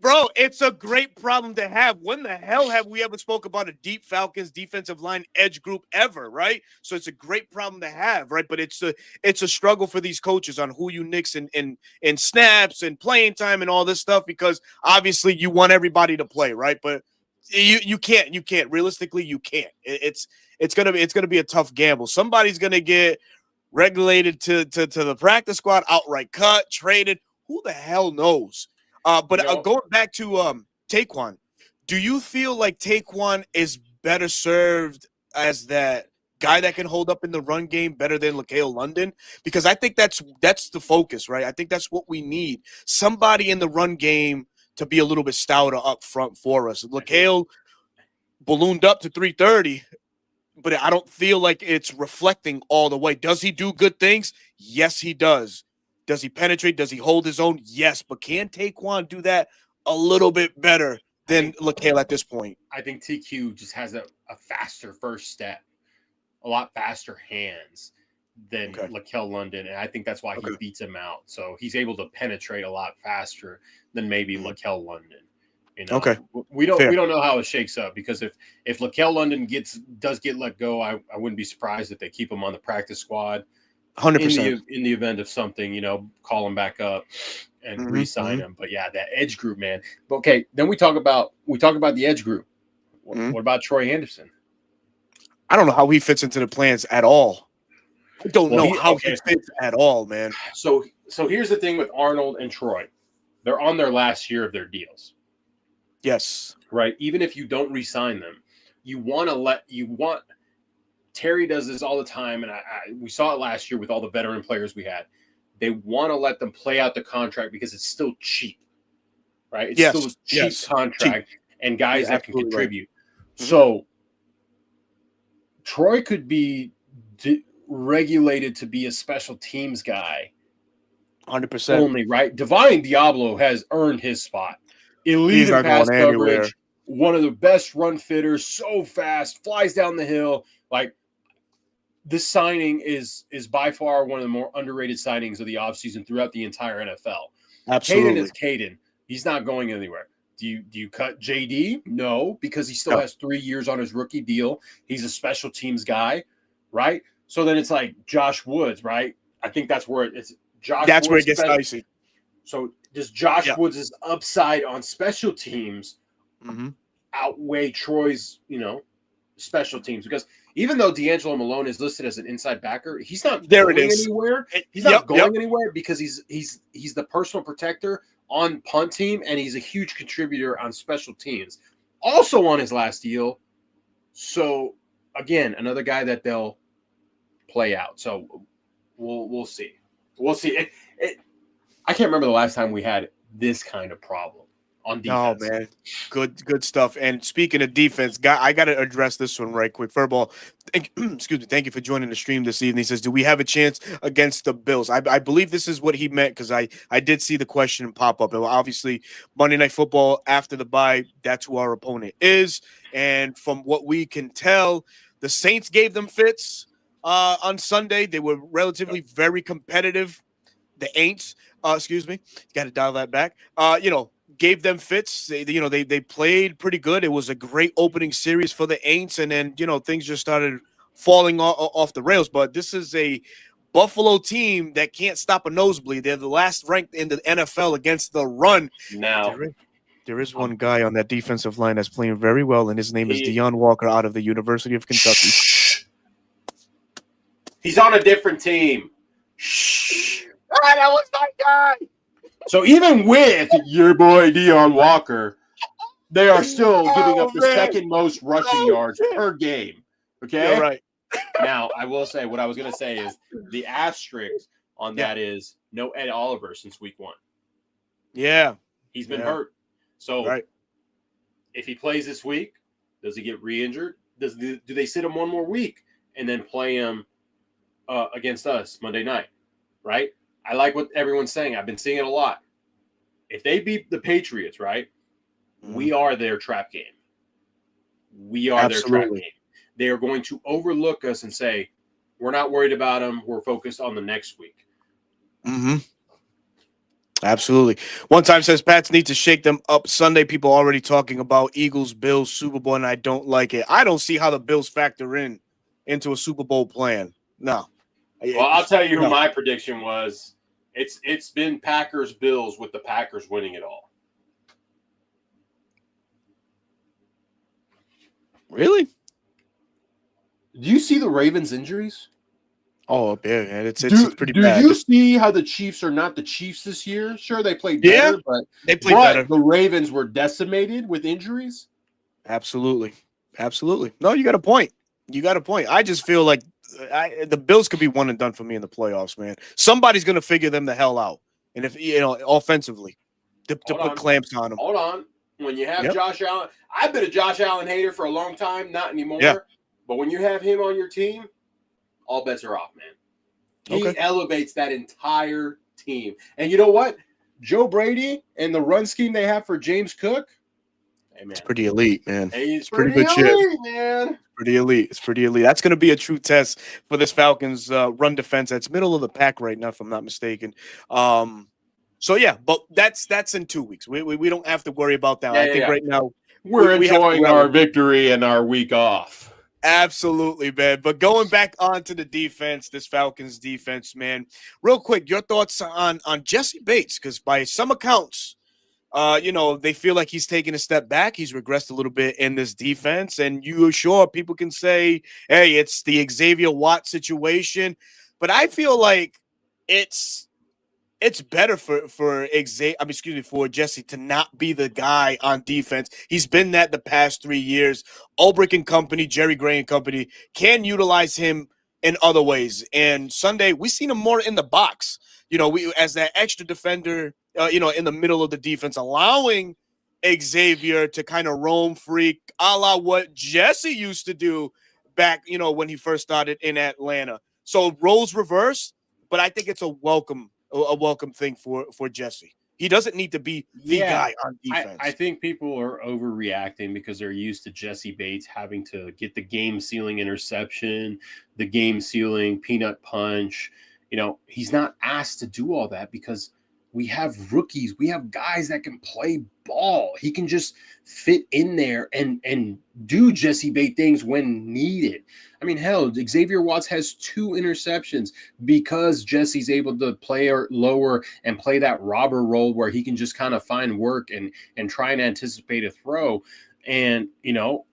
Bro, it's a great problem to have. When the hell have we ever spoke about a deep Falcons defensive line edge group ever, right? So it's a great problem to have, right? But it's a struggle for these coaches on who you nix in snaps and playing time and all this stuff because obviously you want everybody to play, right? But you can't realistically you can't. It's gonna be a tough gamble. Somebody's gonna get regulated to the practice squad, outright cut, traded. Who the hell knows? You But know, going back to Taquan, do you feel like Taquan is better served as that guy that can hold up in the run game better than LaCale London? Because I think that's the focus, right? I think that's what we need. Somebody in the run game to be a little bit stouter up front for us. I think LaCale ballooned up to 330, but I don't feel like it's reflecting all the way. Does he do good things? Yes, he does. Does he penetrate? Does he hold his own? Yes, but can Taquan do that a little bit better I than think LaCale at this point? I think TQ just has a faster first step, a lot faster hands than Okay. Lakel London, and I think that's why he Okay. beats him out. So he's able to penetrate a lot faster than maybe Mhm. Lakel London. You know, Okay. we Fair. don't know how it shakes up because if Lakel London does get let go, I wouldn't be surprised if they keep him on the practice squad 100%. in the event of something. You know, call him back up and Hmm. re-sign him. But yeah, that edge group, man. But okay, then we talk about the edge group. Hmm. What about Troy Anderson? I don't know how he fits into the plans at all. I don't Well, know he how he okay. fits at all, man. So here's the thing with Arnold and Troy. They're on their last year of their deals, Yes. right? Even if you don't re-sign them, you want Terry does this all the time, and we saw it last year with all the veteran players we had. They want to let them play out the contract because it's still cheap, right? It's still a Yes. cheap Yes. Cheap. contract and guys You're that can absolutely right. contribute. Hmm. So Troy could be regulated to be a special teams guy 100%. only, right? Divine Diablo has earned his spot. Elite He's in not pass going anywhere. coverage, one of the best run fitters, so fast, flies down the hill. Like this signing is by far one of the more underrated signings of the offseason throughout the entire NFL. Caden Absolutely. is Caden. He's not going anywhere. Do you cut JD? No, because he still No. has 3 years on his rookie deal. He's a special teams guy, right? So then it's like Josh Woods, right? I think that's where it's Josh That's where it Woods. gets dicey. So does Josh Yeah. Woods' upside on special teams Hmm. outweigh Troy's, special teams? Because even though D'Angelo Malone is listed as an inside backer, he's not There it going is. anywhere. He's Yep. not Yep. going anywhere because he's the personal protector on punt team, and he's a huge contributor on special teams. Also on his last deal. So again, another guy that they'll play out. So we'll see. We'll see. I can't remember the last time we had this kind of problem on No, defense. man. Good stuff. And speaking of defense, I got to address this one right quick. First of all, excuse me. Thank you for joining the stream this evening. He says, do we have a chance against the Bills? I believe this is what he meant because I did see the question pop up. And obviously, Monday Night Football after the bye, that's who our opponent is. And from what we can tell, the Saints gave them fits on Sunday. They were relatively very competitive. The Aints, excuse me, got to dial that back. Gave them fits. They played pretty good. It was a great opening series for the Aints, and then things just started falling off the rails. But this is a Buffalo team that can't stop a nosebleed. They're the last ranked in the NFL against the run. But Now there is one guy on that defensive line that's playing very well, and his name is he Deion Walker out of the University of Kentucky. Shh. He's on a different team. Shh. Ah, that was my guy. So even with your boy Deion Walker, they are still giving up Oh the man. second most rushing Oh yards shit. per game. You're Okay. right. Now I will say what I was going to say is the asterisk on Yeah. that is no Ed Oliver since week 1. Yeah. He's been Yeah. hurt. So Right. if he plays this week, does he get re-injured? do they sit him one more week and then play him against us Monday night, right? I like what everyone's saying. I've been seeing it a lot. If they beat the Patriots, right, we are their trap game. We are their trap game. They are going to overlook us and say, we're not worried about them. We're focused on the next week. Mm-hmm. Absolutely. One time says Pats need to shake them up Sunday. People already talking about Eagles, Bills, Super Bowl, and I don't like it. I don't see how the Bills factor into a Super Bowl plan. No. Well, I'll tell you who my prediction was. It's been Packers, Bills with the Packers winning it all. Really? Do you see the Ravens' injuries? Oh, yeah, man. It's pretty bad. Do you see how the Chiefs are not the Chiefs this year? Sure, they played better, but they played better. The Ravens were decimated with injuries. Absolutely. No, you got a point. I just feel like the Bills could be one and done for me in the playoffs, man. Somebody's going to figure them the hell out. And if, offensively, to put clamps on them. Hold on. When you have Josh Allen, I've been a Josh Allen hater for a long time, not anymore. Yeah. But when you have him on your team, all bets are off, man. He elevates that entire team. And you know what? Joe Brady and the run scheme they have for James Cook, hey, man. It's pretty elite, man. Hey, it's pretty good shit. Man. It's pretty elite. That's going to be a true test for this Falcons run defense. That's middle of the pack right now, if I'm not mistaken. So yeah, but that's in 2 weeks. We don't have to worry about that. I think right now we're enjoying our victory and our week off. Absolutely, man. But going back onto the defense, this Falcons defense, man. Real quick, your thoughts on Jesse Bates? Because by some accounts, they feel like he's taken a step back. He's regressed a little bit in this defense, and people can say, "Hey, it's the Xavier Watt situation," but I feel like it's better for Jesse to not be the guy on defense. He's been that the past 3 years. Ulbrich and company, Jerry Gray and company can utilize him in other ways. And Sunday, we seen him more in the box. We as that extra defender, in the middle of the defense, allowing Xavier to kind of roam free, a la what Jesse used to do back, when he first started in Atlanta. So roles reversed, but I think it's a welcome thing for Jesse. He doesn't need to be the guy on defense. I think people are overreacting because they're used to Jesse Bates having to get the game-sealing interception, the game-sealing peanut punch. He's not asked to do all that because we have rookies. We have guys that can play ball. He can just fit in there and do Jesse Bates things when needed. I mean, hell, Xavier Watts has 2 interceptions because Jesse's able to play lower and play that robber role where he can just kind of find work and try and anticipate a throw. And,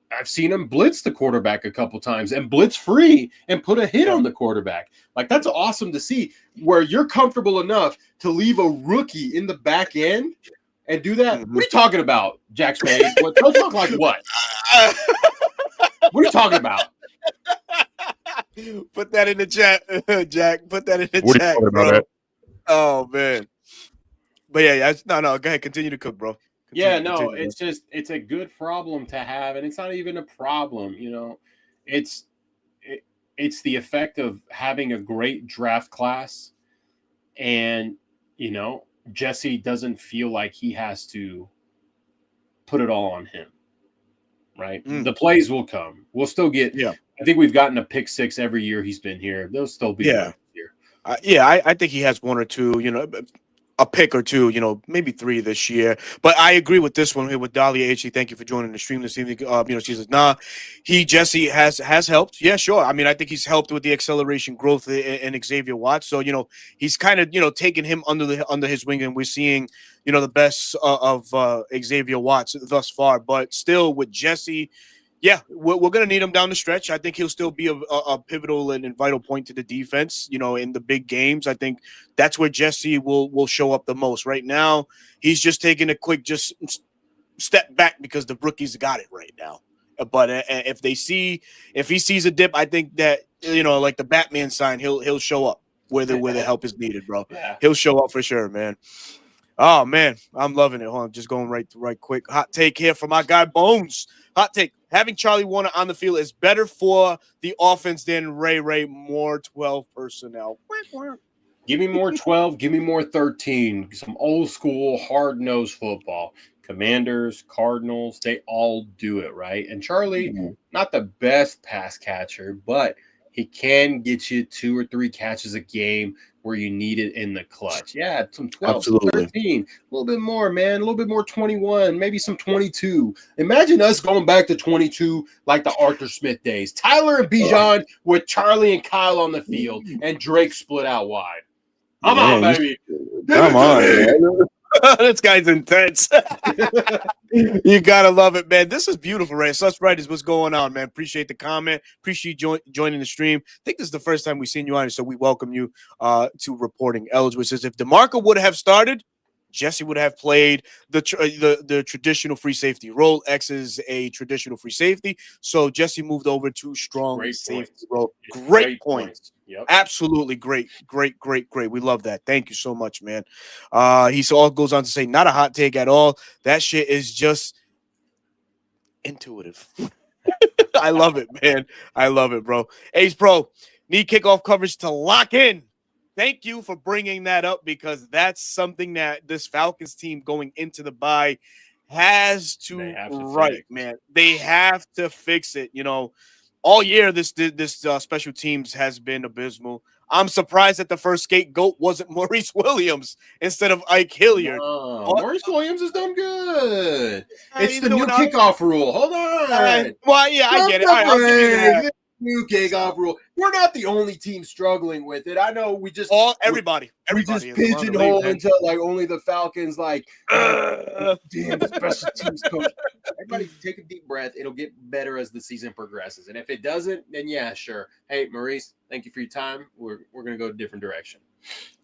I've seen him blitz the quarterback a couple times and blitz free and put a hit on the quarterback. Like, that's awesome to see where you're comfortable enough to leave a rookie in the back end and do that. Mm-hmm. What are you talking about, Jack Spade? Don't talk like what? What are you talking about? Put that in the chat, Jack. Put that in the what chat, are you bro. about? Oh, man. But yeah, no. Go ahead. Continue to cook, bro. It's a good problem to have, and it's not even a problem. It's the effect of having a great draft class, and Jesse doesn't feel like he has to put it all on him, right? The plays will come. We'll still get. Yeah, I think we've gotten a pick 6 every year he's been here. They'll still be here. I think he has 1 or 2. A pick or 2, maybe 3 this year. But I agree with this one here with Dahlia HC. Thank you for joining the stream this evening. She says, Jesse has helped. Yeah, sure. I mean, I think he's helped with the acceleration growth in Xavier Watts. So, he's kind of, taking him under his wing, and we're seeing, the best of Xavier Watts thus far. But still with Jesse, yeah, we're going to need him down the stretch. I think he'll still be a pivotal and vital point to the defense, in the big games. I think that's where Jesse will show up the most. Right now, he's just taking a quick step back because the rookies got it right now. But if he sees a dip, I think that, like the Batman sign, he'll show up where the help is needed, bro. Yeah. He'll show up for sure, man. Oh, man, I'm loving it. Hold on, just going right quick. Hot take here from my guy Bones. Hot take. having Charlie Warner on the field is better for the offense than Ray more 12 personnel. Give me more 12, give me more 13. Some old school, hard nosed football. Commanders, Cardinals, they all do it, right? And Charlie, not the best pass catcher, but he can get you 2 or 3 catches a game where you need it in the clutch. Yeah, some 12, some 13, a little bit more, man, a little bit more 21, maybe some 22. Imagine us going back to 22 like the Arthur Smith days. Tyler and Bijan with Charlie and Kyle on the field and Drake split out wide. Come on, baby. Come on, man. This guy's intense. You gotta love it, man. This is beautiful, Ray. Such right is what's going on, man. Appreciate the comment. Appreciate joining the stream. I think this is the first time we've seen you on, so we welcome you to Reporting Eligible. It says if DeMarco would have started, Jesse would have played the traditional free safety role. X is a traditional free safety, so Jesse moved over to strong safety role. Great point. Yep. Absolutely great. We love that. Thank you so much, man. He all goes on to say, not a hot take at all. That shit is just intuitive. I love it, man. I love it, bro. Ace Pro, need kickoff coverage to lock in. Thank you for bringing that up because that's something that this Falcons team going into the bye has to right, man. They have to fix it. You know, all year this special teams has been abysmal. I'm surprised that the first scapegoat wasn't Maurice Williams instead of Ike Hilliard. Maurice Williams has done good. It's the new kickoff rule. Hold on. Well, yeah, I get it. I'll give you that. New kickoff rule. We're not the only team struggling with it. I know we just everybody we just pigeonhole into like only the Falcons. Like, damn, special teams coach. Everybody, take a deep breath. It'll get better as the season progresses. And if it doesn't, then yeah, sure. Hey, Maurice, thank you for your time. We're gonna go a different direction.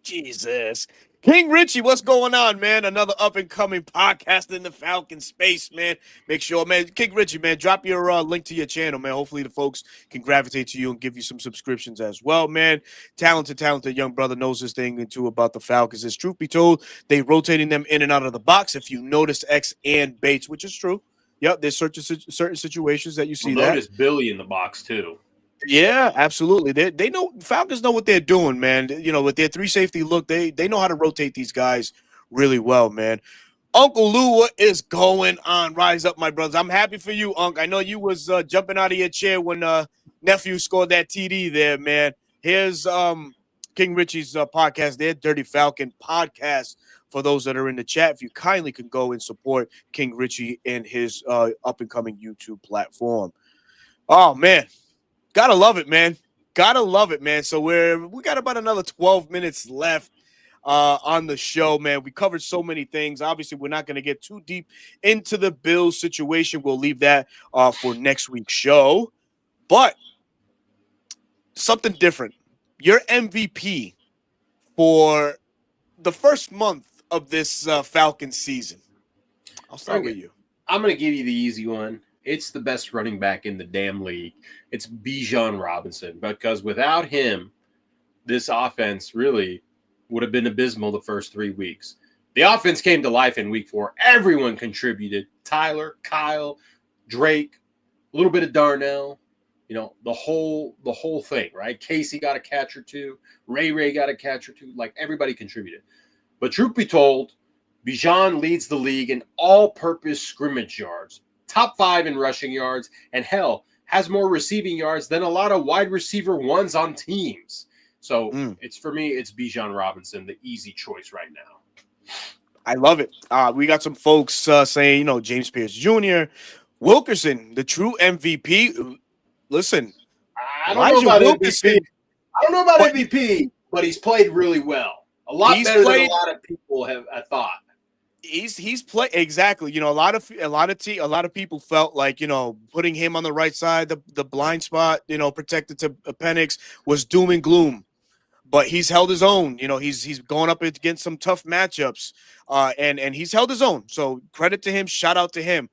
Jesus. King Richie, what's going on, man? Another up-and-coming podcast in the Falcon space, man. Make sure, man, King Richie, man, drop your link to your channel, man. Hopefully the folks can gravitate to you and give you some subscriptions as well, man. Talented young brother knows this thing too about the Falcons. As truth be told, they rotating them in and out of the box. If you notice X and Bates, which is true. Yep, there's certain situations that you see that. Notice Billy in the box, too. Yeah, absolutely. They know Falcons know what they're doing, man. You know, with their 3 safety look, they know how to rotate these guys really well, man. Uncle Lou, what is going on? Rise up, my brothers. I'm happy for you, Unc. I know you was jumping out of your chair when nephew scored that TD there, man. Here's King Richie's podcast there, Dirty Falcon podcast. For those that are in the chat, if you kindly can go and support King Richie and his up-and-coming YouTube platform. Oh, man. Gotta love it, man. Gotta love it, man. So we got about another 12 minutes left on the show, man. We covered so many things. Obviously, we're not going to get too deep into the Bills situation. We'll leave that for next week's show. But something different. Your MVP for the first month of this Falcon season. I'll start with you. I'm going to give you the easy one. It's the best running back in the damn league. It's Bijan Robinson, because without him, this offense really would have been abysmal the first 3 weeks. The offense came to life in week 4. Everyone contributed. Tyler, Kyle, Drake, a little bit of Darnell, you know, the whole thing, right? Casey got a catch or two. Ray got a catch or two. Like, everybody contributed. But truth be told, Bijan leads the league in all-purpose scrimmage yards. Top 5 in rushing yards, and hell, has more receiving yards than a lot of wide receiver ones on teams. So it's Bijan Robinson, the easy choice right now. I love it. We got some folks saying, you know, James Pierce Jr., Wilkerson, the true MVP. Listen, I don't know about MVP, but he's played really well. A lot better than a lot of people have thought. He's played exactly. You know, a lot of people felt like, you know, putting him on the right side, the blind spot, you know, protected to Penix was doom and gloom. But he's held his own. You know, he's going up against some tough matchups, and he's held his own. So credit to him. Shout out to him.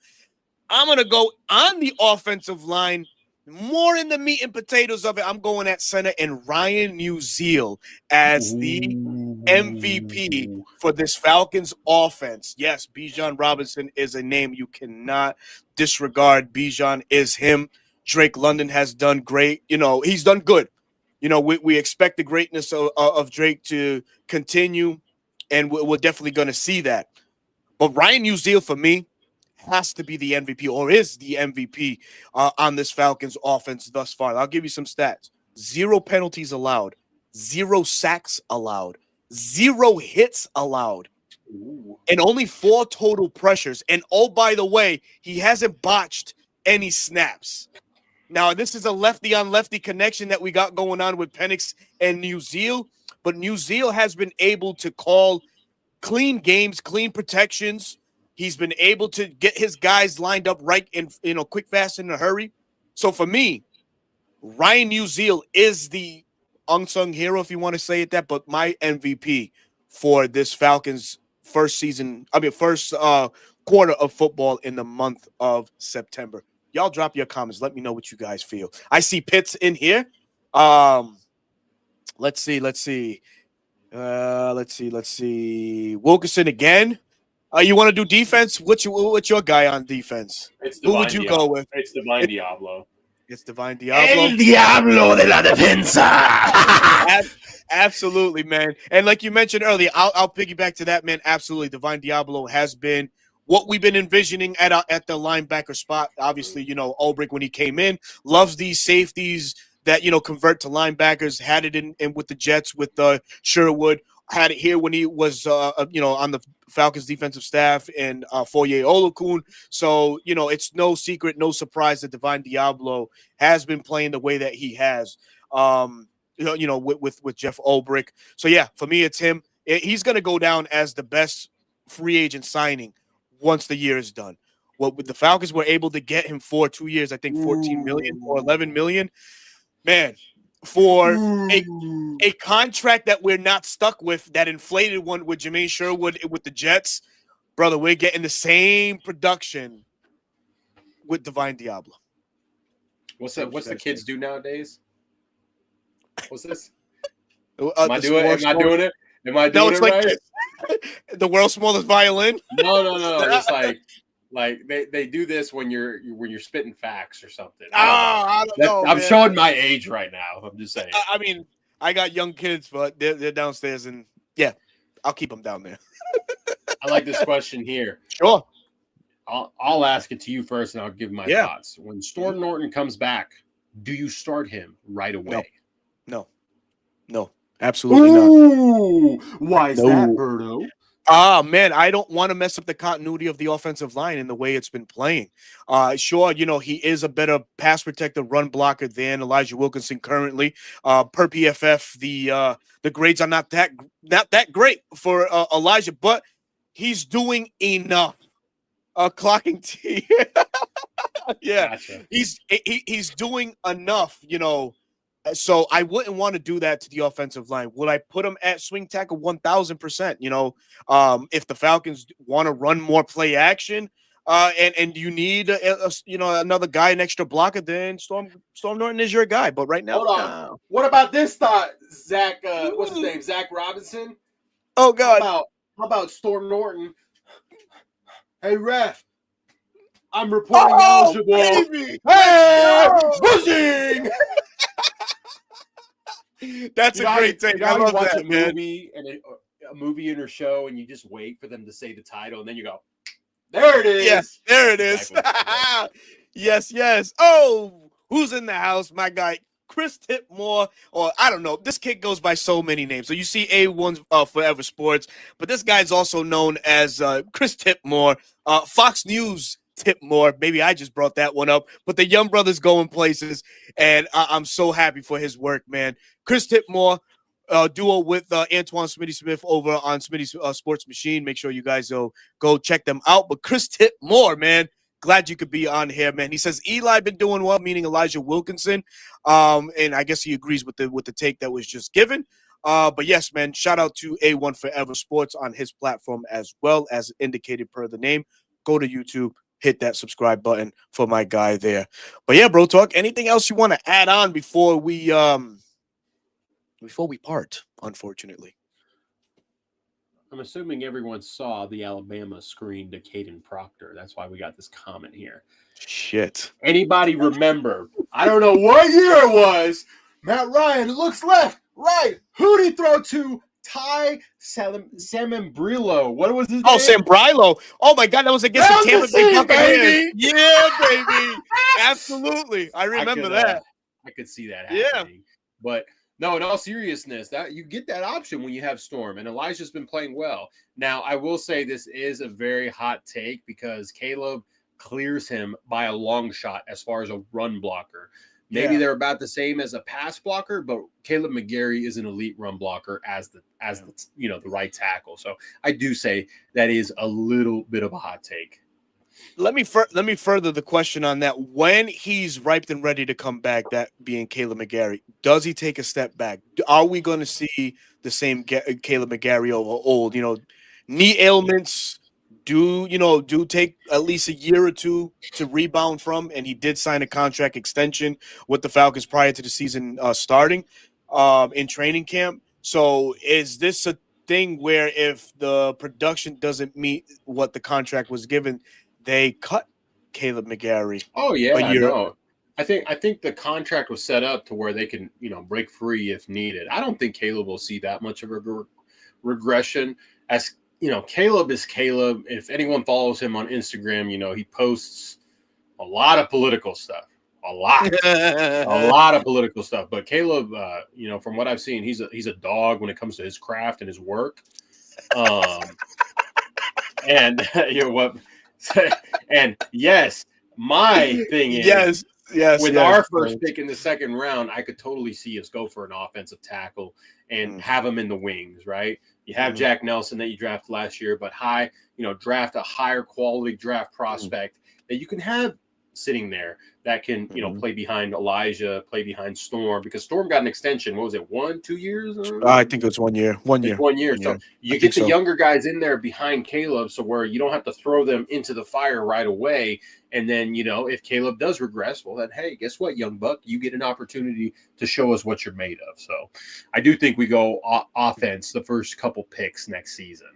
I'm gonna go on the offensive line. More in the meat and potatoes of it, I'm going at center and Ryan Musial as the MVP for this Falcons offense. Yes, Bijan Robinson is a name you cannot disregard. Bijan is him. Drake London has done great. He's done good. We expect the greatness of Drake to continue, and we're definitely going to see that. But Ryan Uziel, for me, has to be the MVP or is the MVP on this Falcons offense thus far. I'll give you some stats. 0 penalties allowed, 0 sacks allowed, 0 hits allowed, and only 4 total pressures. And oh, by the way, he hasn't botched any snaps. Now, this is a lefty-on-lefty connection that we got going on with Penix and Uziel, but Uziel has been able to call clean games, clean protections. He's been able to get his guys lined up right in, quick, fast, in a hurry. So for me, Ryan Uziel is the unsung hero, if you want to say it that, but my MVP for this Falcons first quarter of football in the month of September. Y'all drop your comments. Let me know what you guys feel. I see Pitts in here. Let's see. Let's see. Wilkerson again. You want to do defense? What's your guy on defense? Who would you go with? It's Divine Diablo. It's Divine Diablo. El Diablo de la Defensa. Absolutely, man. And like you mentioned earlier, I'll piggyback to that, man. Absolutely, Divine Diablo has been what we've been envisioning at the linebacker spot. Obviously, Ulbrich, when he came in, loves these safeties that convert to linebackers. Had it in with the Jets with Sherwood. Had it here when he was on the Falcons defensive staff and Foye Olokun. So it's no secret, no surprise that Divine Diablo has been playing the way that he has. With Jeff Ulbrich. So yeah, for me it's him. He's going to go down as the best free agent signing once the year is done. Well, with the Falcons were able to get him for 2 years, I think 14 million or 11 million. Man, for a contract that we're not stuck with, that inflated one with Jermaine Sherwood with the Jets, brother, we're getting the same production with Divine Diablo. What's that? What's the kids do nowadays? What's this? Am I doing it? Am I doing it right? The world's smallest violin? No. It's like they do this when you're spitting facts or something. I don't know. I'm showing my age right now. I'm just saying. I mean, I got young kids, but they're downstairs, and yeah, I'll keep them down there. I like this question here. Sure. I'll ask it to you first, and I'll give my thoughts. When Storm Norton comes back, do you start him right away? No, absolutely not. Why is that, Berto? Man, I don't want to mess up the continuity of the offensive line in the way it's been playing. Sure, he is a better pass protector, run blocker than Elijah Wilkinson currently. Per PFF, the grades are not that great for Elijah, but he's doing enough. Clocking T. Yeah, gotcha. He's doing enough, So I wouldn't want to do that to the offensive line. Would I put him at swing tackle 1,000%? If the Falcons want to run more play action, and you need another guy, an extra blocker, then Storm Norton is your guy. But right now, hold on. No. What about this thought, Zach? What's his name? Zach Robinson. Oh God. How about Storm Norton? Hey ref, I'm reporting eligible. Baby. Hey, buzzing. That's a great take. I love that, man. A movie in or show, and you just wait for them to say the title, and then you go, there it is. Yes, there it is. Yes. Oh, who's in the house? My guy, Chris Tipmore, or I don't know. This kid goes by so many names. So you see A1's Forever Sports, but this guy's also known as Chris Tipmore, Fox News Tipmore. Maybe I just brought that one up, but the young brother's going places, and I'm so happy for his work, man. Chris Tipmore, duo with Antoine Smitty Smith over on Smitty's Sports Machine. Make sure you guys go check them out. But Chris Tipmore, man, glad you could be on here, man. He says Eli been doing well, meaning Elijah Wilkinson, and I guess he agrees with the take that was just given. But yes, man, shout out to A1 Forever Sports on his platform as well, as indicated per the name. Go to YouTube. Hit that subscribe button for my guy there. But yeah, bro, talk. Anything else you want to add on before we part? Unfortunately, I'm assuming everyone saw the Alabama screen to Caden Proctor. That's why we got this comment here. Shit. Anybody remember? I don't know what year it was. Matt Ryan looks left, right. Who'd he throw to? Ty Samambrilo. What was his name? Sambrilo. Oh my God, that was against the Tampa Bay Buccaneers. baby. Yeah, baby. Absolutely. I remember that. I could see that happening. Yeah. But no, in all seriousness, that you get that option when you have Storm, and Elijah's been playing well. Now, I will say this is a very hot take because Caleb clears him by a long shot as far as a run blocker. Maybe they're about the same as a pass blocker, but Caleb McGarry is an elite run blocker as the the right tackle. So I do say that is a little bit of a hot take. Let me further the question on that. When he's ripe and ready to come back, that being Caleb McGarry, does he take a step back? Are we going to see the same Caleb McGarry over old? Knee ailments do take at least a year or two to rebound from, and he did sign a contract extension with the Falcons prior to the season starting in training camp. So is this a thing where if the production doesn't meet what the contract was given, they cut Caleb McGarry? Oh yeah, no. I think the contract was set up to where they can, break free if needed. I don't think Caleb will see that much of a regression. As Caleb is Caleb. If anyone follows him on Instagram, he posts a lot of political stuff. A lot of political stuff. But Caleb, from what I've seen, he's a dog when it comes to his craft and his work. And what? And yes, my thing is with our first pick in the second round, I could totally see us go for an offensive tackle and have him in the wings, right? You have Jack Nelson that you drafted last year, but draft a higher quality draft prospect that you can have sitting there that can, play behind Elijah, play behind Storm, because Storm got an extension. What was it, 1-2 years? I think it was 1 year. 1 year. 1 year. So you get the younger guys in there behind Caleb, so where you don't have to throw them into the fire right away. And then, if Caleb does regress, well, then, hey, guess what, young buck? You get an opportunity to show us what you're made of. So I do think we go offense the first couple picks next season.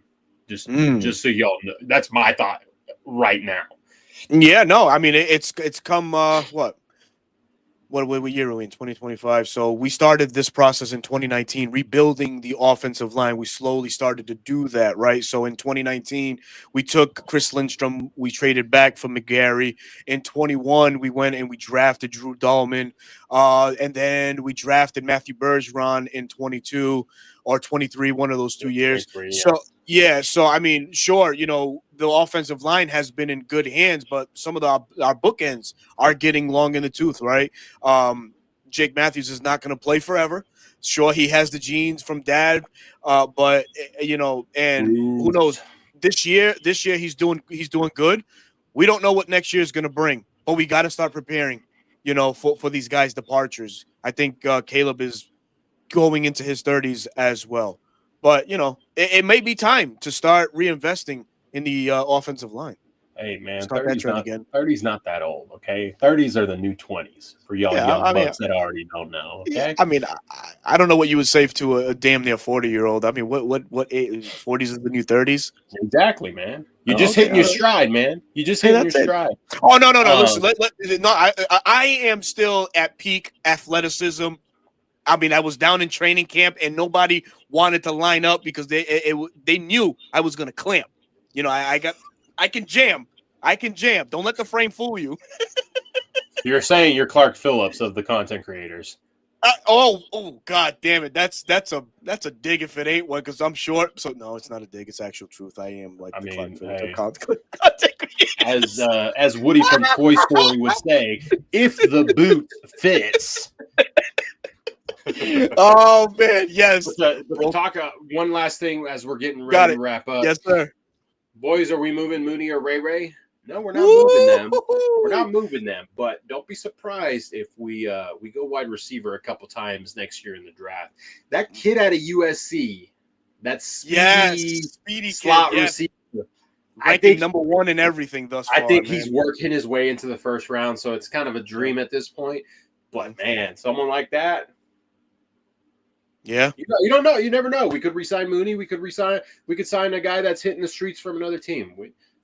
Just so y'all know. That's my thought right now. Yeah, no, I mean it's come what year are we in? 2025. So we started this process in 2019, rebuilding the offensive line. We slowly started to do that, right? So in 2019, we took Chris Lindstrom, we traded back for McGarry. In 21, we went and we drafted Drew Dahlman, and then we drafted Matthew Bergeron in 22 or 23, one of those 2 years. So I mean, sure, the offensive line has been in good hands, but some of our bookends are getting long in the tooth, right? Jake Matthews is not going to play forever. Sure, he has the genes from dad, but and who knows? This year he's doing good. We don't know what next year is going to bring, but we got to start preparing, for these guys' departures. I think Caleb is going into his 30s as well. But, it may be time to start reinvesting in the offensive line. Hey, man, 30's not that old, okay? 30s are the new 20s for y'all young bucks that already don't know, okay? I mean, I don't know what you would say to a damn near 40-year-old. I mean, what 40s is the new 30s? Exactly, man. You're just hitting your stride, man. You're just hitting your stride. Oh, no. Listen, I am still at peak athleticism. I mean, I was down in training camp, and nobody wanted to line up because they knew I was going to clamp. I can jam. Don't let the frame fool you. You're saying you're Clark Phillips of the content creators. God damn it! That's a dig if it ain't one, because I'm short. So no, it's not a dig. It's actual truth. I am Clark Phillips of content creators. As Woody from Toy Story would say, if the boot fits. Oh man, yes. We'll talk one last thing as we're getting ready to wrap up. Yes, sir. Boys, are we moving Mooney or Ray Ray? No, we're not moving them. We're not moving them. But don't be surprised if we go wide receiver a couple times next year in the draft. That kid out of USC, that's speedy slot receiver. I think number one in everything thus far. I think he's working his way into the first round, so it's kind of a dream at this point. But man, someone like that. Yeah. You don't know. You never know. We could resign Mooney. We could sign a guy that's hitting the streets from another team.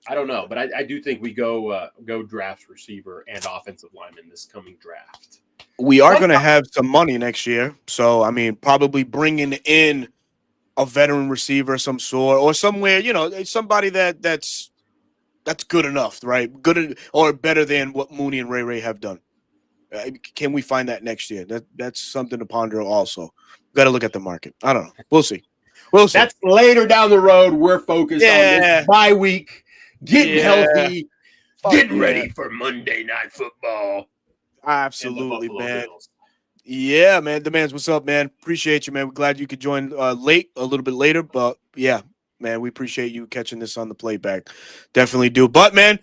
I don't know, but I do think we go draft receiver and offensive lineman this coming draft. We are going to have some money next year. So, I mean, probably bringing in a veteran receiver of some sort or somewhere, somebody that's good enough, right? Good or better than what Mooney and Ray have done. Can we find that next year? That's something to ponder also. Got to look at the market. I don't know. We'll see. That's later down the road. We're focused on this bye week, getting healthy, getting ready for Monday Night Football. Absolutely, man. Bills. Yeah, man. The man's what's up, man. Appreciate you, man. We're glad you could join a little bit later, but yeah, man, we appreciate you catching this on the playback. Definitely do. But man,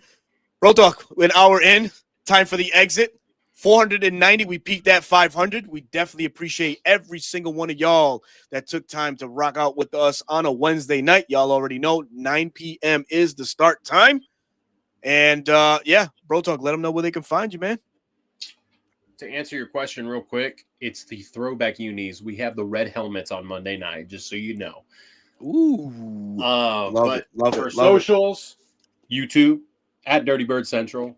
Bro Talk, an hour in, time for the exit. 490. We peaked at 500. We definitely appreciate every single one of y'all that took time to rock out with us on a Wednesday night. Y'all already know 9 p.m. is the start time. And yeah, Bro Talk, let them know where they can find you, man. To answer your question real quick, it's the throwback unis. We have the red helmets on Monday night, just so you know. Ooh. Love it. For socials, YouTube, at Dirty Bird Central.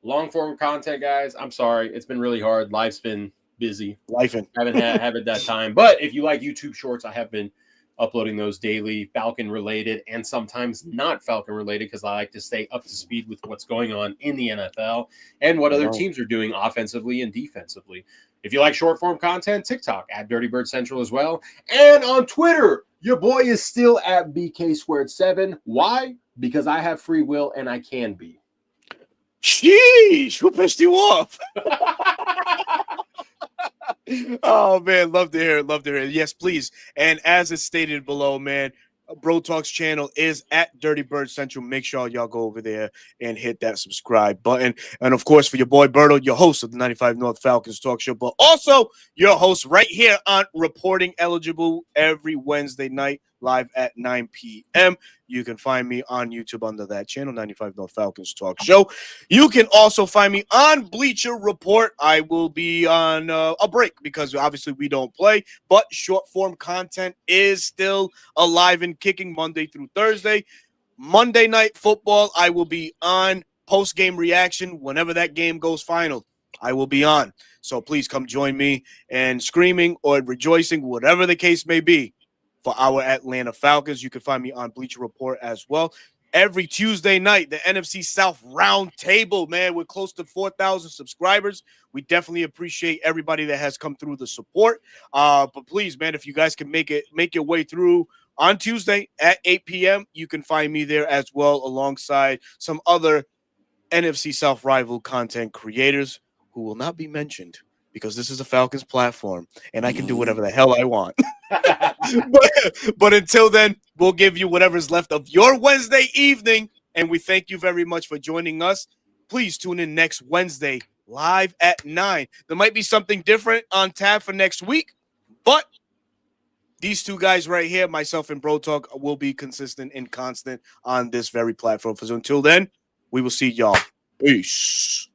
Long form content, guys. I'm sorry. It's been really hard. Life's been busy. Haven't had that time. But if you like YouTube shorts, I have been uploading those daily, Falcon related and sometimes not Falcon related, because I like to stay up to speed with what's going on in the NFL and what other teams are doing offensively and defensively. If you like short form content, TikTok at Dirty Bird Central as well. And on Twitter, your boy is still at BK2 Why? Because I have free will and I can be. Sheesh, who pissed you off? Oh, man, love to hear it. Yes, please. And as it's stated below, man, Bro Talk's channel is at Dirty Bird Central. Make sure y'all go over there and hit that subscribe button. And, of course, for your boy Berto, your host of the 95 North Falcons Talk Show, but also your host right here on Reporting Eligible every Wednesday night, live at 9 p.m. You can find me on YouTube under that channel, 95 North Falcons Talk Show. You can also find me on Bleacher Report. I will be on a break because obviously we don't play, but short form content is still alive and kicking Monday through Thursday. Monday Night Football, I will be on post-game reaction whenever that game goes final. I will be on. So please come join me and screaming or rejoicing, whatever the case may be, for our Atlanta Falcons. You can find me on Bleacher Report as well. Every Tuesday night, the NFC South Round Table, man. We're close to 4,000 subscribers. We definitely appreciate everybody that has come through the support. But please, man, if you guys can make your way through on Tuesday at 8 p.m., you can find me there as well, alongside some other NFC South rival content creators who will not be mentioned because this is a Falcons platform and I can do whatever the hell I want. but until then, we'll give you whatever's left of your Wednesday evening. And we thank you very much for joining us. Please tune in next Wednesday live at 9. There might be something different on tap for next week, but these two guys right here, myself and Bro Talk, will be consistent and constant on this very platform. So until then, we will see y'all. Peace.